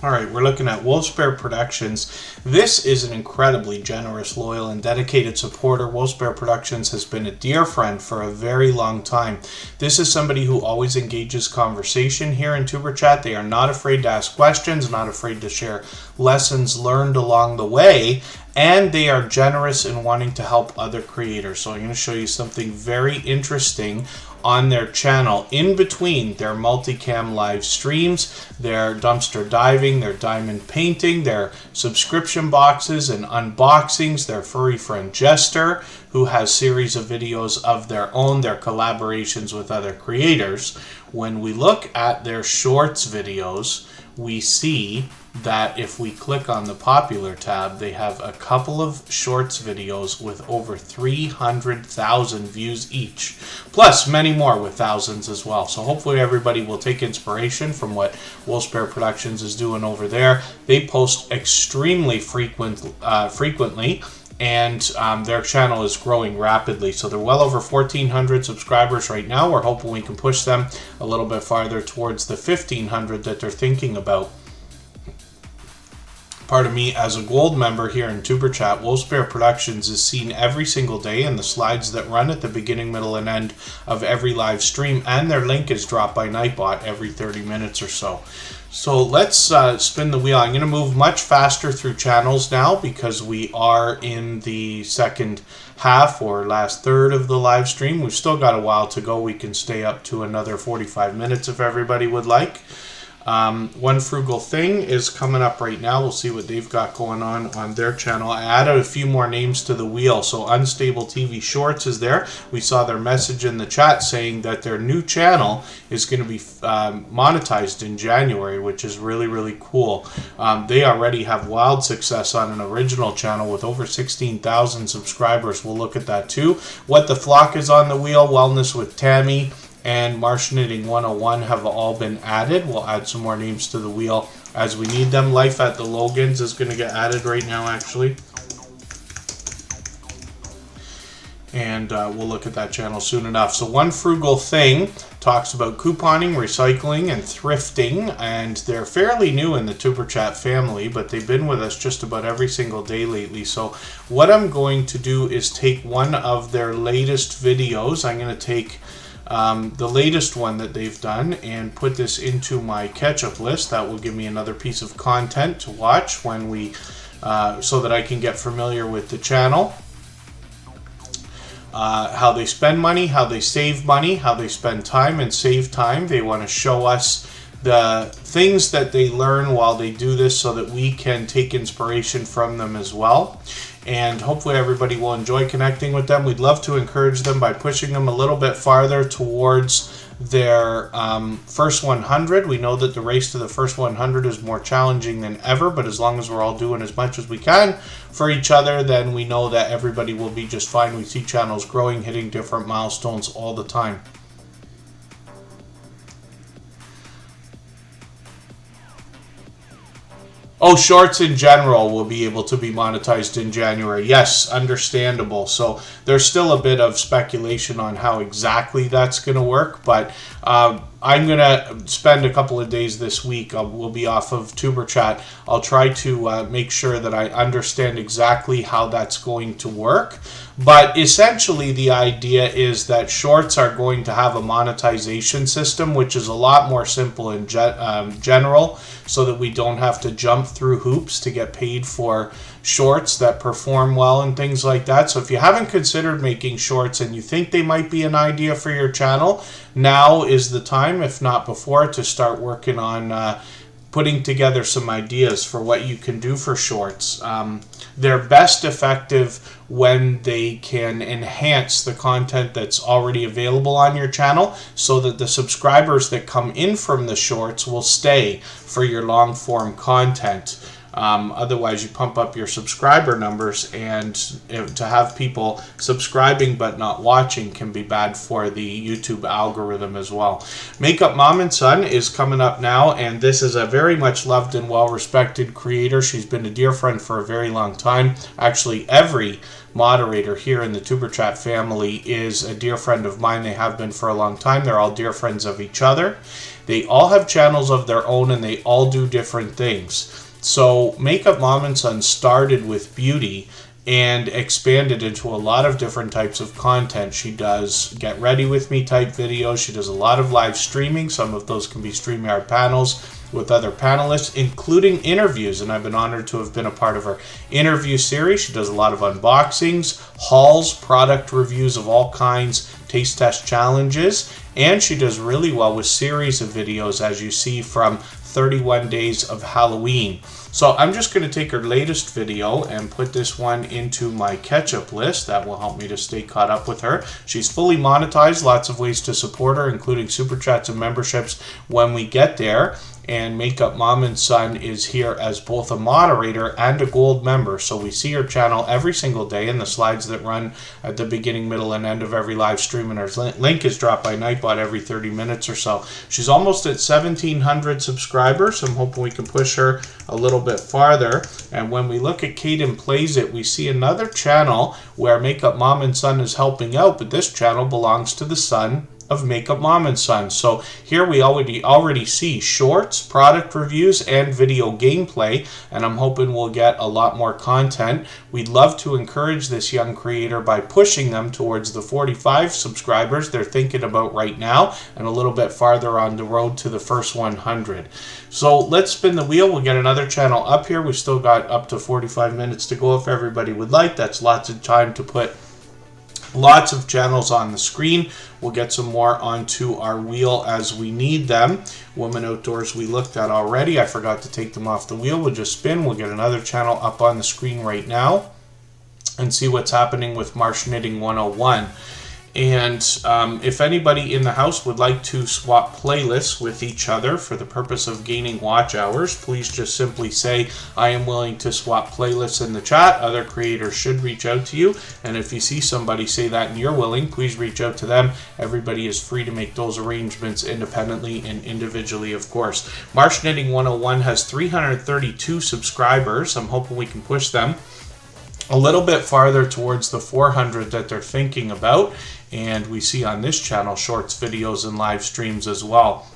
Speaker 1: All right, we're looking at Wolfsbear Productions. This is an incredibly generous, loyal, and dedicated supporter. Wolfsbear Productions has been a dear friend for a very long time. This is somebody who always engages conversation here in Tuber Chat. They are not afraid to ask questions, not afraid to share lessons learned along the way, and they are generous in wanting to help other creators. So I'm going to show you something very interesting on their channel in between their multicam live streams, their dumpster diving, their diamond painting, their subscription boxes and unboxings, their furry friend Jester, who has series of videos of their own, their collaborations with other creators. When we look at their shorts videos, we see that if we click on the popular tab, they have a couple of shorts videos with over 300,000 views each, plus many more with thousands as well. So hopefully everybody will take inspiration from what Wolfsbear Productions is doing over there. They post extremely frequently, and their channel is growing rapidly. So they're well over 1,400 subscribers right now. We're hoping we can push them a little bit farther towards the 1,500 that they're thinking about. Pardon me, as a gold member here in Tuber Chat, Wolfsbear Productions is seen every single day in the slides that run at the beginning, middle, and end of every live stream, and their link is dropped by Nightbot every 30 minutes or so. So let's spin the wheel. I'm going to move much faster through channels now because we are in the second half or last third of the live stream. We've still got a while to go. We can stay up to another 45 minutes if everybody would like. One Frugal Thing is coming up right now. We'll see what they've got going on their channel. I added a few more names to the wheel. So Unstable TV Shorts is there. We saw their message in the chat saying that their new channel is going to be monetized in January, which is really, really cool. They already have wild success on an original channel with over 16,000 subscribers. We'll look at that too. What the Flock is on the wheel. Wellness with Tammy and Marsh Knitting 101 have all been added. We'll add some more names to the wheel as we need them. Life at the Logans is going to get added right now, actually. And we'll look at that channel soon enough. So One Frugal Thing talks about couponing, recycling, and thrifting. And they're fairly new in the Tuber Chat family, but they've been with us just about every single day lately. So what I'm going to do is take one of their latest videos. I'm going to take the latest one that they've done and put this into my catch-up list. That will give me another piece of content to watch when we so that I can get familiar with the channel, how they spend money, how they save money, how they spend time and save time. They want to show us the things that they learn while they do this so that we can take inspiration from them as well. And hopefully everybody will enjoy connecting with them. We'd love to encourage them by pushing them a little bit farther towards their first 100. We know that the race to the first 100 is more challenging than ever, but as long as we're all doing as much as we can for each other, then we know that everybody will be just fine. We see channels growing, hitting different milestones all the time. Oh, shorts in general will be able to be monetized in January. Yes, understandable. So there's still a bit of speculation on how exactly that's going to work, but I'm going to spend a couple of days this week. We'll be off of Tuber Chat. I'll try to make sure that I understand exactly how that's going to work. But essentially, the idea is that shorts are going to have a monetization system, which is a lot more simple in general, so that we don't have to jump through hoops to get paid for shorts that perform well and things like that. So if you haven't considered making shorts and you think they might be an idea for your channel, now is the time, if not before, to start working on putting together some ideas for what you can do for shorts. They're best effective when they can enhance the content that's already available on your channel so that the subscribers that come in from the shorts will stay for your long form content. Otherwise, you pump up your subscriber numbers, and to have people subscribing but not watching can be bad for the YouTube algorithm as well. Makeup Mom and Son is coming up now, and this is a very much loved and well-respected creator. She's been a dear friend for a very long time. Actually, every moderator here in the Superchat family is a dear friend of mine. They have been for a long time. They're all dear friends of each other. They all have channels of their own, and they all do different things. So Makeup Mom and Son started with beauty and expanded into a lot of different types of content. She does get ready with me type videos. She does a lot of live streaming. Some of those can be StreamYard panels with other panelists, including interviews, and I've been honored to have been a part of her interview series. She does a lot of unboxings, hauls, product reviews of all kinds, taste test challenges, and she does really well with series of videos, as you see from 31 Days of Halloween. So I'm just going to take her latest video and put this one into my catch-up list. That will help me to stay caught up with her. She's fully monetized, lots of ways to support her, including super chats and memberships when we get there. And Makeup Mom and Son is here as both a moderator and a gold member. So we see her channel every single day in the slides that run at the beginning, middle, and end of every live stream. And her link is dropped by Nightbot every 30 minutes or so. She's almost at 1,700 subscribers. So I'm hoping we can push her a little bit farther. And when we look at Caden Plays It, we see another channel where Makeup Mom and Son is helping out, but this channel belongs to the son of Makeup Mom and Son. So here we already see shorts, product reviews, and video gameplay, and I'm hoping we'll get a lot more content. We'd love to encourage this young creator by pushing them towards the 45 subscribers they're thinking about right now, and a little bit farther on the road to the first 100. So let's spin the wheel. We'll get another channel up here. We've still got up to 45 minutes to go if everybody would like. That's lots of time to put lots of channels on the screen. We'll get some more onto our wheel as we need them. Women Outdoors we looked at already. I forgot to take them off the wheel. We'll just spin. We'll get another channel up on the screen right now and see what's happening with Marsh Knitting 101. And if anybody in the house would like to swap playlists with each other for the purpose of gaining watch hours, please just simply say, I am willing to swap playlists in the chat. Other creators should reach out to you. And if you see somebody say that and you're willing, please reach out to them. Everybody is free to make those arrangements independently and individually, of course. Marsh Knitting 101 has 332 subscribers. I'm hoping we can push them a little bit farther towards the 400 that they're thinking about. And we see on this channel shorts, videos, and live streams as well.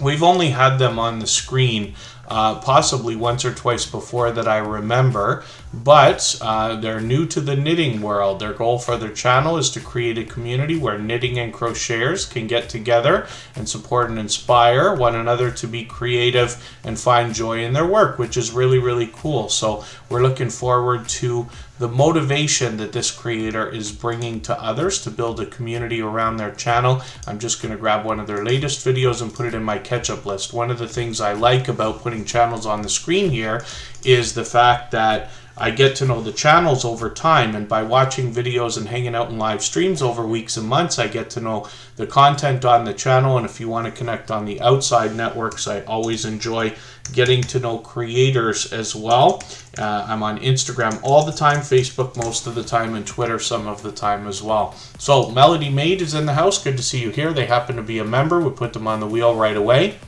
Speaker 1: We've only had them on the screen possibly once or twice before that I remember, but they're new to the knitting world. Their goal for their channel is to create a community where knitting and crocheters can get together and support and inspire one another to be creative and find joy in their work, which is really, really cool. So we're looking forward to the motivation that this creator is bringing to others to build a community around their channel. I'm just going to grab one of their latest videos and put it in my catch-up list. One of the things I like about putting channels on the screen here is the fact that I get to know the channels over time, and by watching videos and hanging out in live streams over weeks and months, I get to know the content on the channel. And if you want to connect on the outside networks, I always enjoy getting to know creators as well. I'm on Instagram all the time, Facebook most of the time, and Twitter some of the time as well. So Melody Maid is in the house. Good to see you here. They happen to be a member. We put them on the wheel right away.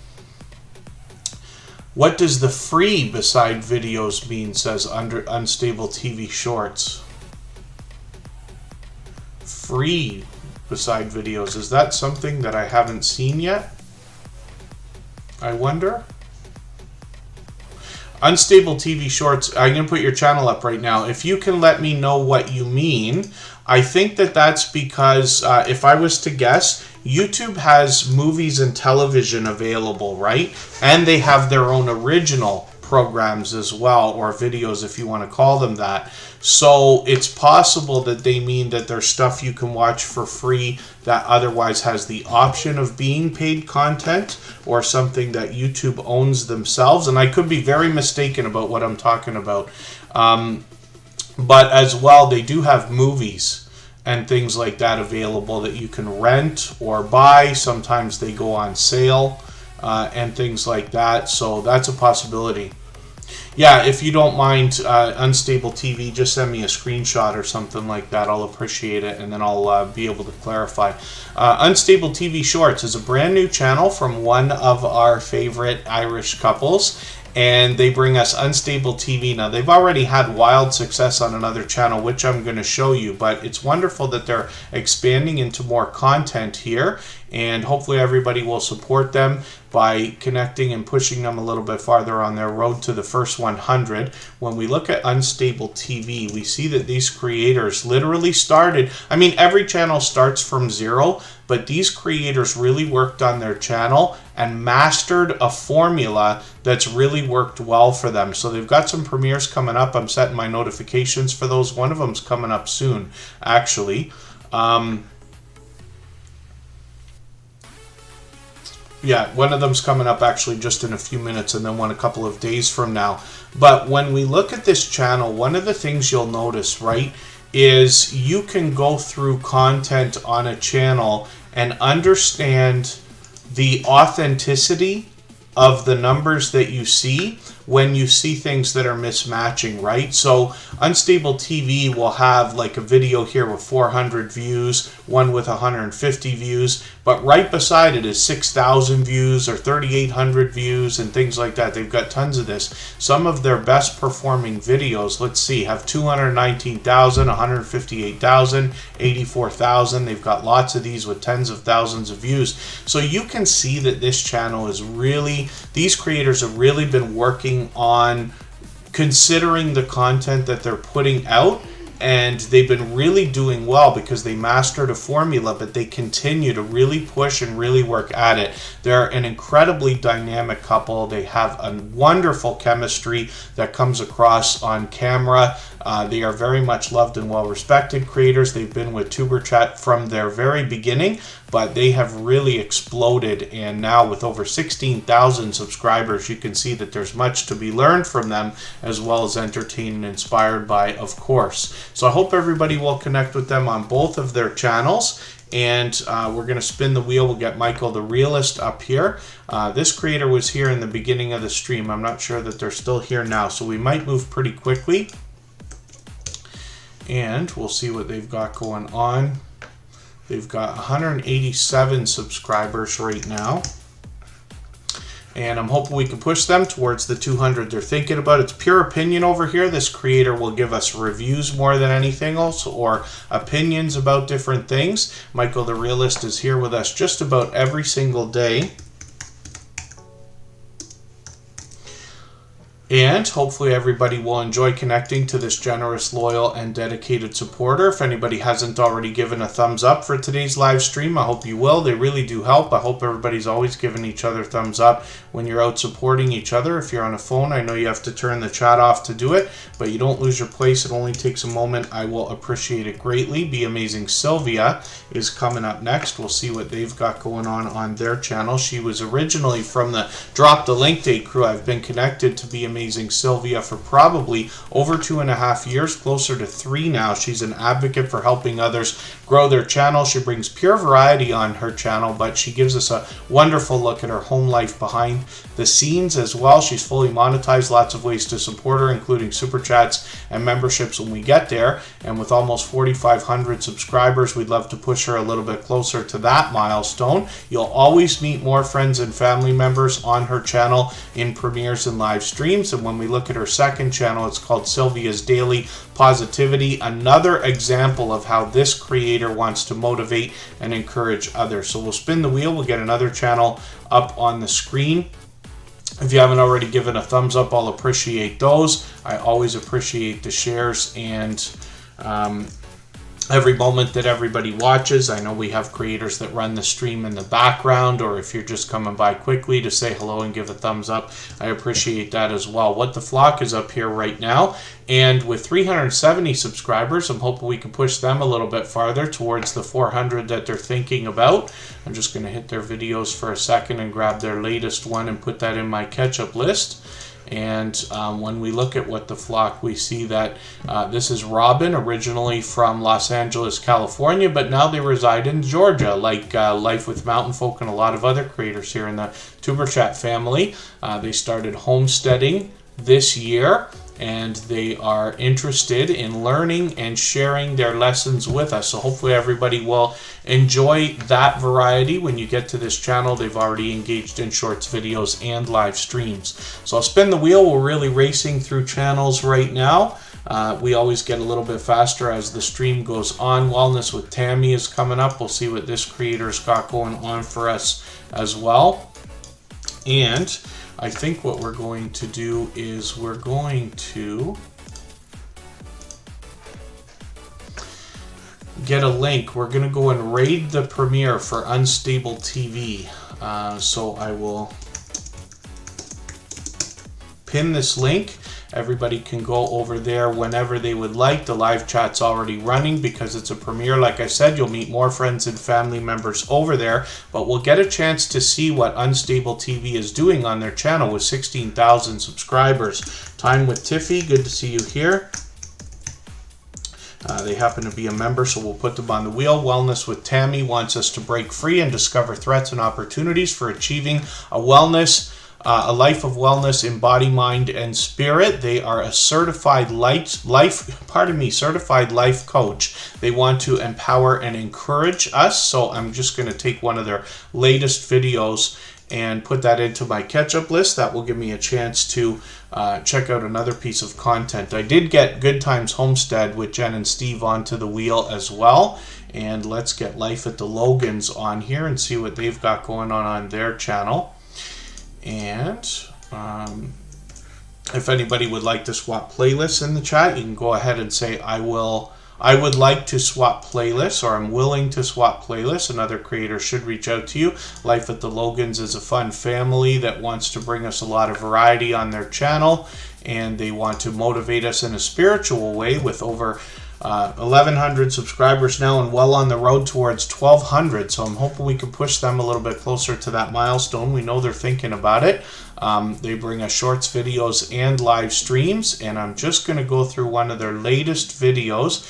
Speaker 1: What does the free beside videos mean, says under Unstable TV Shorts? Free beside videos. Is that something that I haven't seen yet? I wonder. Unstable TV Shorts, I'm going to put your channel up right now. If you can let me know what you mean, I think that that's because, if I was to guess, YouTube has movies and television available, right? And they have their own original programs as well, or videos if you want to call them that. So it's possible that they mean that there's stuff you can watch for free that otherwise has the option of being paid content, or something that YouTube owns themselves. And I could be very mistaken about what I'm talking about. But as well, they do have movies and things like that available that you can rent or buy. Sometimes they go on sale and things like that. So that's a possibility. Yeah, if you don't mind, Unstable TV, just send me a screenshot or something like that. I'll appreciate it, and then I'll be able to clarify. Unstable TV Shorts is a brand new channel from one of our favorite Irish couples, and they bring us Unstable TV. Now, they've already had wild success on another channel, which I'm going to show you, but it's wonderful that they're expanding into more content here, and hopefully everybody will support them by connecting and pushing them a little bit farther on their road to the first 100. When we look at Unstable TV, we see that these creators literally started, I mean, every channel starts from zero, but these creators really worked on their channel and mastered a formula that's really worked well for them. So they've got some premieres coming up. I'm setting my notifications for those. One of them's coming up soon, actually. Yeah, one of them's coming up actually just in a few minutes, and then one a couple of days from now. But when we look at this channel, one of the things you'll notice, right, is you can go through content on a channel and understand the authenticity of the numbers that you see when you see things that are mismatching, right? So Unstable TV will have like a video here with 400 views, one with 150 views, but right beside it is 6,000 views or 3,800 views and things like that. They've got tons of this. Some of their best performing videos, let's see, have 219,000, 158,000, 84,000. They've got lots of these with tens of thousands of views. So you can see that this channel is really, these creators have really been working on considering the content that they're putting out, and they've been really doing well because they mastered a formula, but they continue to really push and really work at it. They're an incredibly dynamic couple. They have a wonderful chemistry that comes across on camera. They are very much loved and well-respected creators. They've been with Superchat from their very beginning, but they have really exploded, and now with over 16,000 subscribers, you can see that there's much to be learned from them, as well as entertained and inspired by, of course. So I hope everybody will connect with them on both of their channels, and we're going to spin the wheel. We'll get Michael the Realist up here. This creator was here in the beginning of the stream. I'm not sure that they're still here now, so we might move pretty quickly, and we'll see what they've got going on. They've got 187 subscribers right now, and I'm hoping we can push them towards the 200 they're thinking about. It's pure opinion over here. This creator will give us reviews more than anything else, or opinions about different things. Michael the Realist is here with us just about every single day. And hopefully everybody will enjoy connecting to this generous, loyal, and dedicated supporter. If anybody hasn't already given a thumbs up for today's live stream, I hope you will. They really do help. I hope everybody's always giving each other thumbs up when you're out supporting each other. If you're on a phone, I know you have to turn the chat off to do it, but you don't lose your place. It only takes a moment. I will appreciate it greatly. Be Amazing Sylvia is coming up next. We'll see what they've got going on their channel. She was originally from the Drop the Link Day crew. I've been connected to Be Amazing Sylvia for probably over 2.5 years, closer to 3 now. She's an advocate for helping others grow their channel. She brings pure variety on her channel, but she gives us a wonderful look at her home life behind the scenes as well. She's fully monetized, lots of ways to support her, including super chats and memberships when we get there. And with almost 4,500 subscribers, we'd love to push her a little bit closer to that milestone. You'll always meet more friends and family members on her channel in premieres and live streams. And when we look at her second channel, it's called Sylvia's Daily Positivity, another example of how this creator wants to motivate and encourage others. So we'll spin the wheel. We'll get another channel up on the screen. If you haven't already given a thumbs up, I'll appreciate those. I always appreciate the shares and every moment that everybody watches. I know we have creators that run the stream in the background, or if you're just coming by quickly to say hello and give a thumbs up, I appreciate that as well. What the Flock is up here right now, and with 370 subscribers, I'm hoping we can push them a little bit farther towards the 400 that they're thinking about. I'm just going to hit their videos for a second and grab their latest one and put that in my catch-up list. And when we look at What the Flock, we see that this is Robin, originally from Los Angeles, California, but now they reside in Georgia, like Life with Mountain Folk and a lot of other creators here in the Superchat family. They started homesteading this year, and they are interested in learning and sharing their lessons with us. So hopefully everybody will enjoy that variety. When you get to this channel, they've already engaged in shorts videos and live streams. So I'll spin the wheel. We're really racing through channels right now. We always get a little bit faster as the stream goes on. Wellness with Tammy is coming up. We'll see what this creator's got going on for us as well. And I think what we're going to do is we're going to get a link. We're going to go and raid the premiere for Unstable TV. So I will pin this link. Everybody can go over there whenever they would like. The live chat's already running because it's a premiere. Like I said, you'll meet more friends and family members over there, but we'll get a chance to see what Unstable TV is doing on their channel with 16,000 subscribers. Time with Tiffy, good to see you here. They happen to be a member, so we'll put them on the wheel. Wellness with Tammy wants us to break free and discover threats and opportunities for achieving a life of wellness in body, mind, and spirit. They are a certified certified life coach. They want to empower and encourage us. So I'm just going to take one of their latest videos and put that into my catch-up list. That will give me a chance to check out another piece of content. I did get Good Times Homestead with Jen and Steve onto the wheel as well. And let's get Life at the Logans on here and see what they've got going on their channel. And if anybody would like to swap playlists in the chat, you can go ahead and say I would like to swap playlists, or I'm willing to swap playlists. Another creator should reach out to you. Life at the Logans is a fun family that wants to bring us a lot of variety on their channel, and they want to motivate us in a spiritual way with over 1,100 subscribers now and well on the road towards 1,200. So I'm hoping we can push them a little bit closer to that milestone. We know they're thinking about it. They bring us shorts, videos, and live streams. And I'm just going to go through one of their latest videos,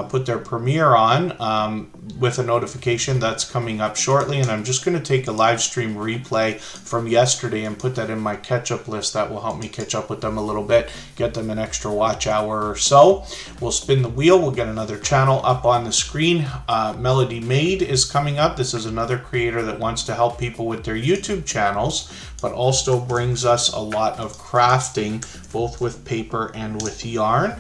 Speaker 1: put their premiere on with a notification that's coming up shortly. And I'm just going to take a live stream replay from yesterday and put that in my catch-up list. That will help me catch up with them a little bit, get them an extra watch hour or so. We'll spin the wheel. We'll get another channel up on the screen. Melody Maid is coming up. This is another creator that wants to help people with their YouTube channels, but also brings us a lot of crafting, both with paper and with yarn.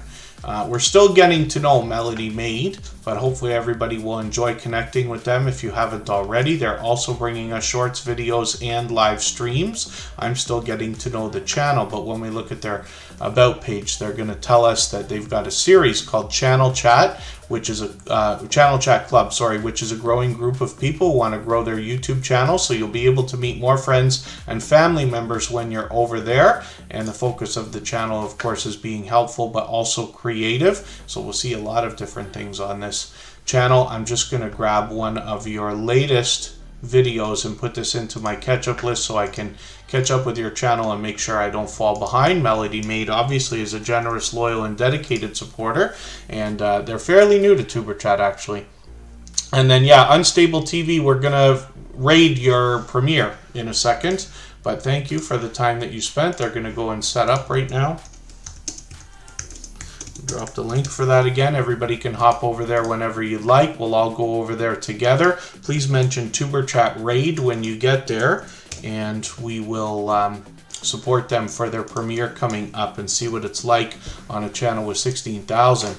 Speaker 1: We're still getting to know Melody Maid, but hopefully everybody will enjoy connecting with them if you haven't already. They're also bringing us shorts, videos, and live streams. I'm still getting to know the channel, but when we look at their about page, they're going to tell us that they've got a series called Channel Chat, which is a Channel Chat Club, which is a growing group of people who want to grow their YouTube channel. So you'll be able to meet more friends and family members when you're over there. And the focus of the channel, of course, is being helpful, but also creative. So we'll see a lot of different things on this channel. I'm just going to grab one of your latest videos and put this into my catch-up list so I can catch up with your channel and make sure I don't fall behind. Melody Maid obviously is a generous, loyal, and dedicated supporter, and they're fairly new to Tuber Chat actually. And then yeah, Unstable TV, we're gonna raid your premiere in a second, but thank you for the time that you spent. They're gonna go and set up right now. Drop the link for that again. Everybody can hop over there whenever you'd like. We'll all go over there together. Please mention Tuber Chat Raid when you get there, and we will support them for their premiere coming up and see what it's like on a channel with 16,000.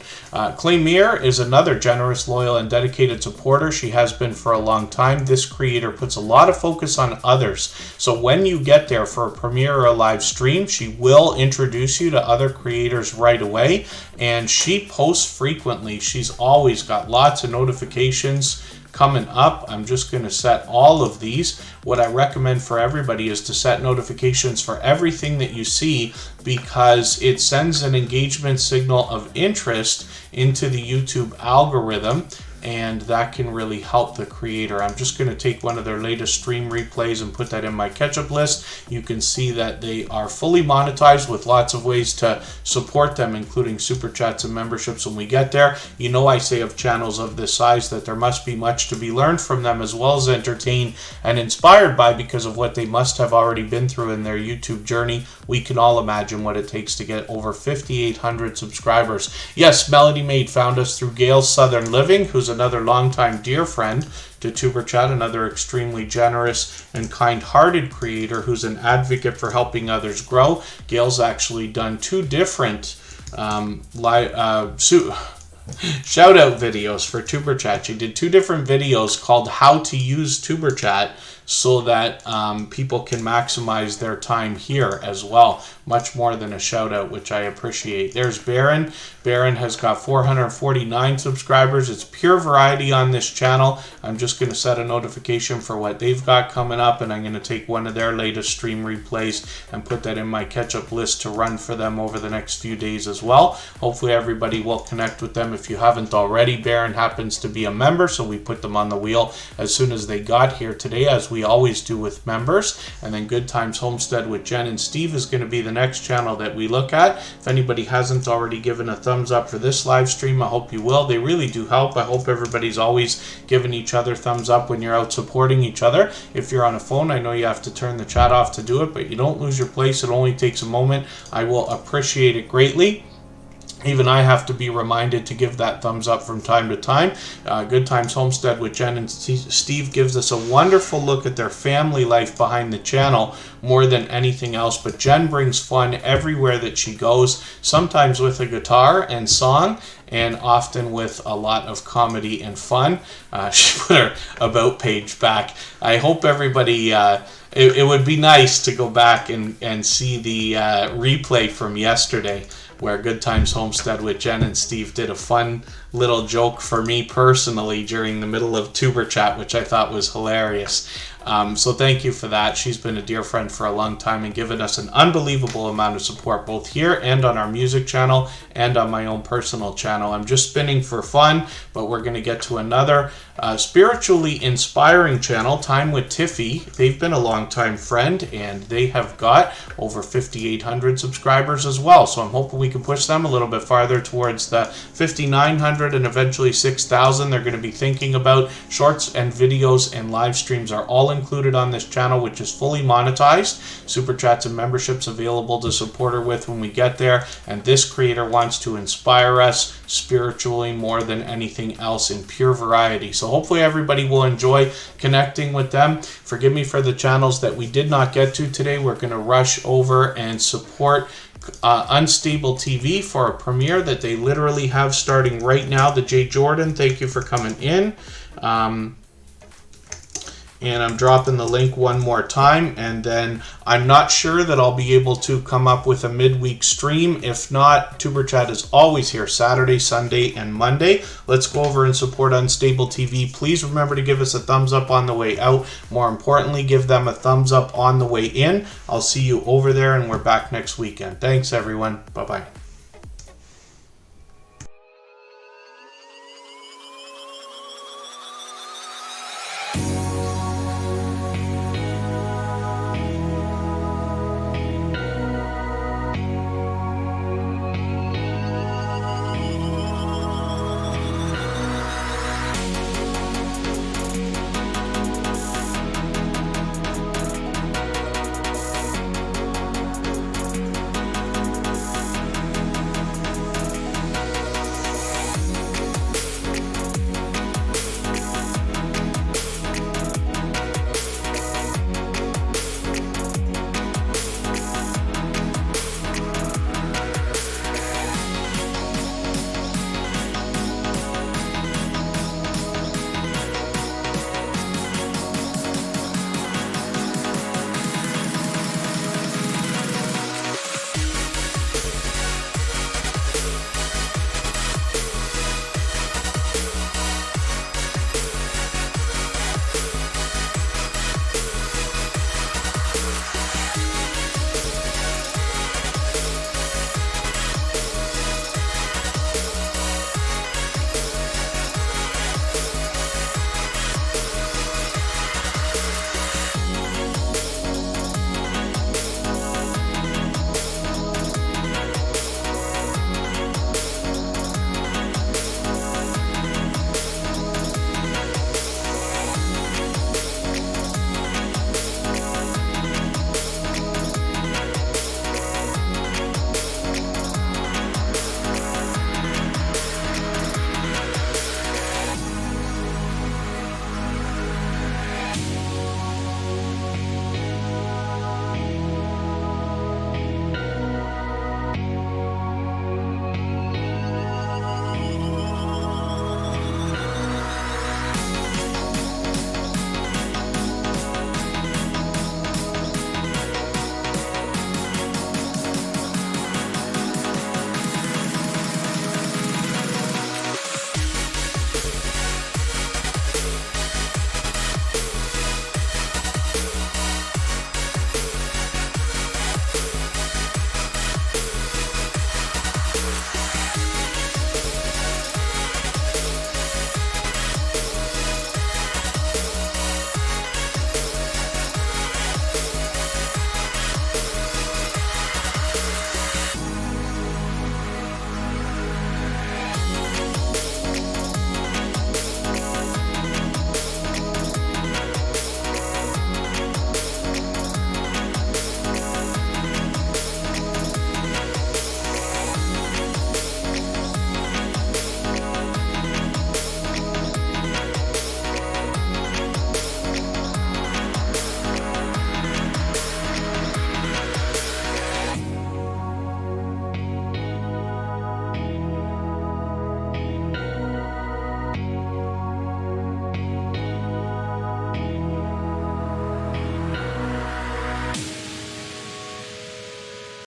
Speaker 1: Claymere is another generous, loyal, and dedicated supporter. She has been for a long time. This creator puts a lot of focus on others. So when you get there for a premiere or a live stream, she will introduce you to other creators right away, and she posts frequently. She's always got lots of notifications coming up. I'm just going to set all of these. What I recommend for everybody is to set notifications for everything that you see, because it sends an engagement signal of interest into the YouTube algorithm, and that can really help the creator. I'm just going to take one of their latest stream replays and put that in my catch-up list. You can see that they are fully monetized with lots of ways to support them, including super chats and memberships when we get there. You know, I say of channels of this size that there must be much to be learned from them, as well as entertained and inspired by, because of what they must have already been through in their YouTube journey. We can all imagine what it takes to get over 5,800 subscribers. Yes, Melody Maid found us through Gail's Southern Living, who's another longtime dear friend to Tuber Chat, another extremely generous and kind-hearted creator who's an advocate for helping others grow. Gail's actually done 2 different shout-out videos for Tuber Chat. She did 2 different videos called How to Use Tuber Chat, so that people can maximize their time here as well. Much more than a shout out, which I appreciate. There's Baron. Baron has got 449 subscribers. It's pure variety on this channel. I'm just going to set a notification for what they've got coming up, and I'm going to take one of their latest stream replays and put that in my catch-up list to run for them over the next few days as well. Hopefully everybody will connect with them if you haven't already. Baron happens to be a member, so we put them on the wheel as soon as they got here today, as we always do with members. And then Good Times Homestead with Jen and Steve is going to be the next channel that we look at. If anybody hasn't already given a thumbs up for this live stream, I hope you will. They really do help. I hope everybody's always giving each other thumbs up when you're out supporting each other. If you're on a phone, I know you have to turn the chat off to do it, but you don't lose your place. It only takes a moment. I will appreciate it greatly. Even I have to be reminded to give that thumbs up from time to time. Good Times Homestead with Jen and Steve gives us a wonderful look at their family life behind the channel more than anything else. But Jen brings fun everywhere that she goes, sometimes with a guitar and song, and often with a lot of comedy and fun. She put her About page back. I hope everybody... It would be nice to go back and see the replay from yesterday, where Good Times Homestead with Jen and Steve did a fun little joke for me personally during the middle of Tuber Chat, which I thought was hilarious. So thank you for that. She's been a dear friend for a long time and given us an unbelievable amount of support, both here and on our music channel and on my own personal channel. I'm just spinning for fun, but we're going to get to another spiritually inspiring channel, Time with Tiffy. They've been a long-time friend, and they have got over 5,800 subscribers as well. So I'm hoping we can push them a little bit farther towards the 5,900 and eventually 6,000. They're going to be thinking about shorts and videos, and live streams are all included on this channel, which is fully monetized. Super chats and memberships available to support her with when we get there. And this creator wants to inspire us spiritually more than anything else, in pure variety. So hopefully everybody will enjoy connecting with them. Forgive me for the channels that we did not get to today. We're going to rush over and support Unstable TV for a premiere that they literally have starting right now. The J. Jordan, thank you for coming in. And I'm dropping the link one more time, and then I'm not sure that I'll be able to come up with a midweek stream. If not, Tuber Chat is always here Saturday, Sunday, and Monday. Let's go over and support Unstable TV. Please remember to give us a thumbs up on the way out. More importantly, give them a thumbs up on the way in. I'll see you over there, and we're back next weekend. Thanks, everyone. Bye-bye.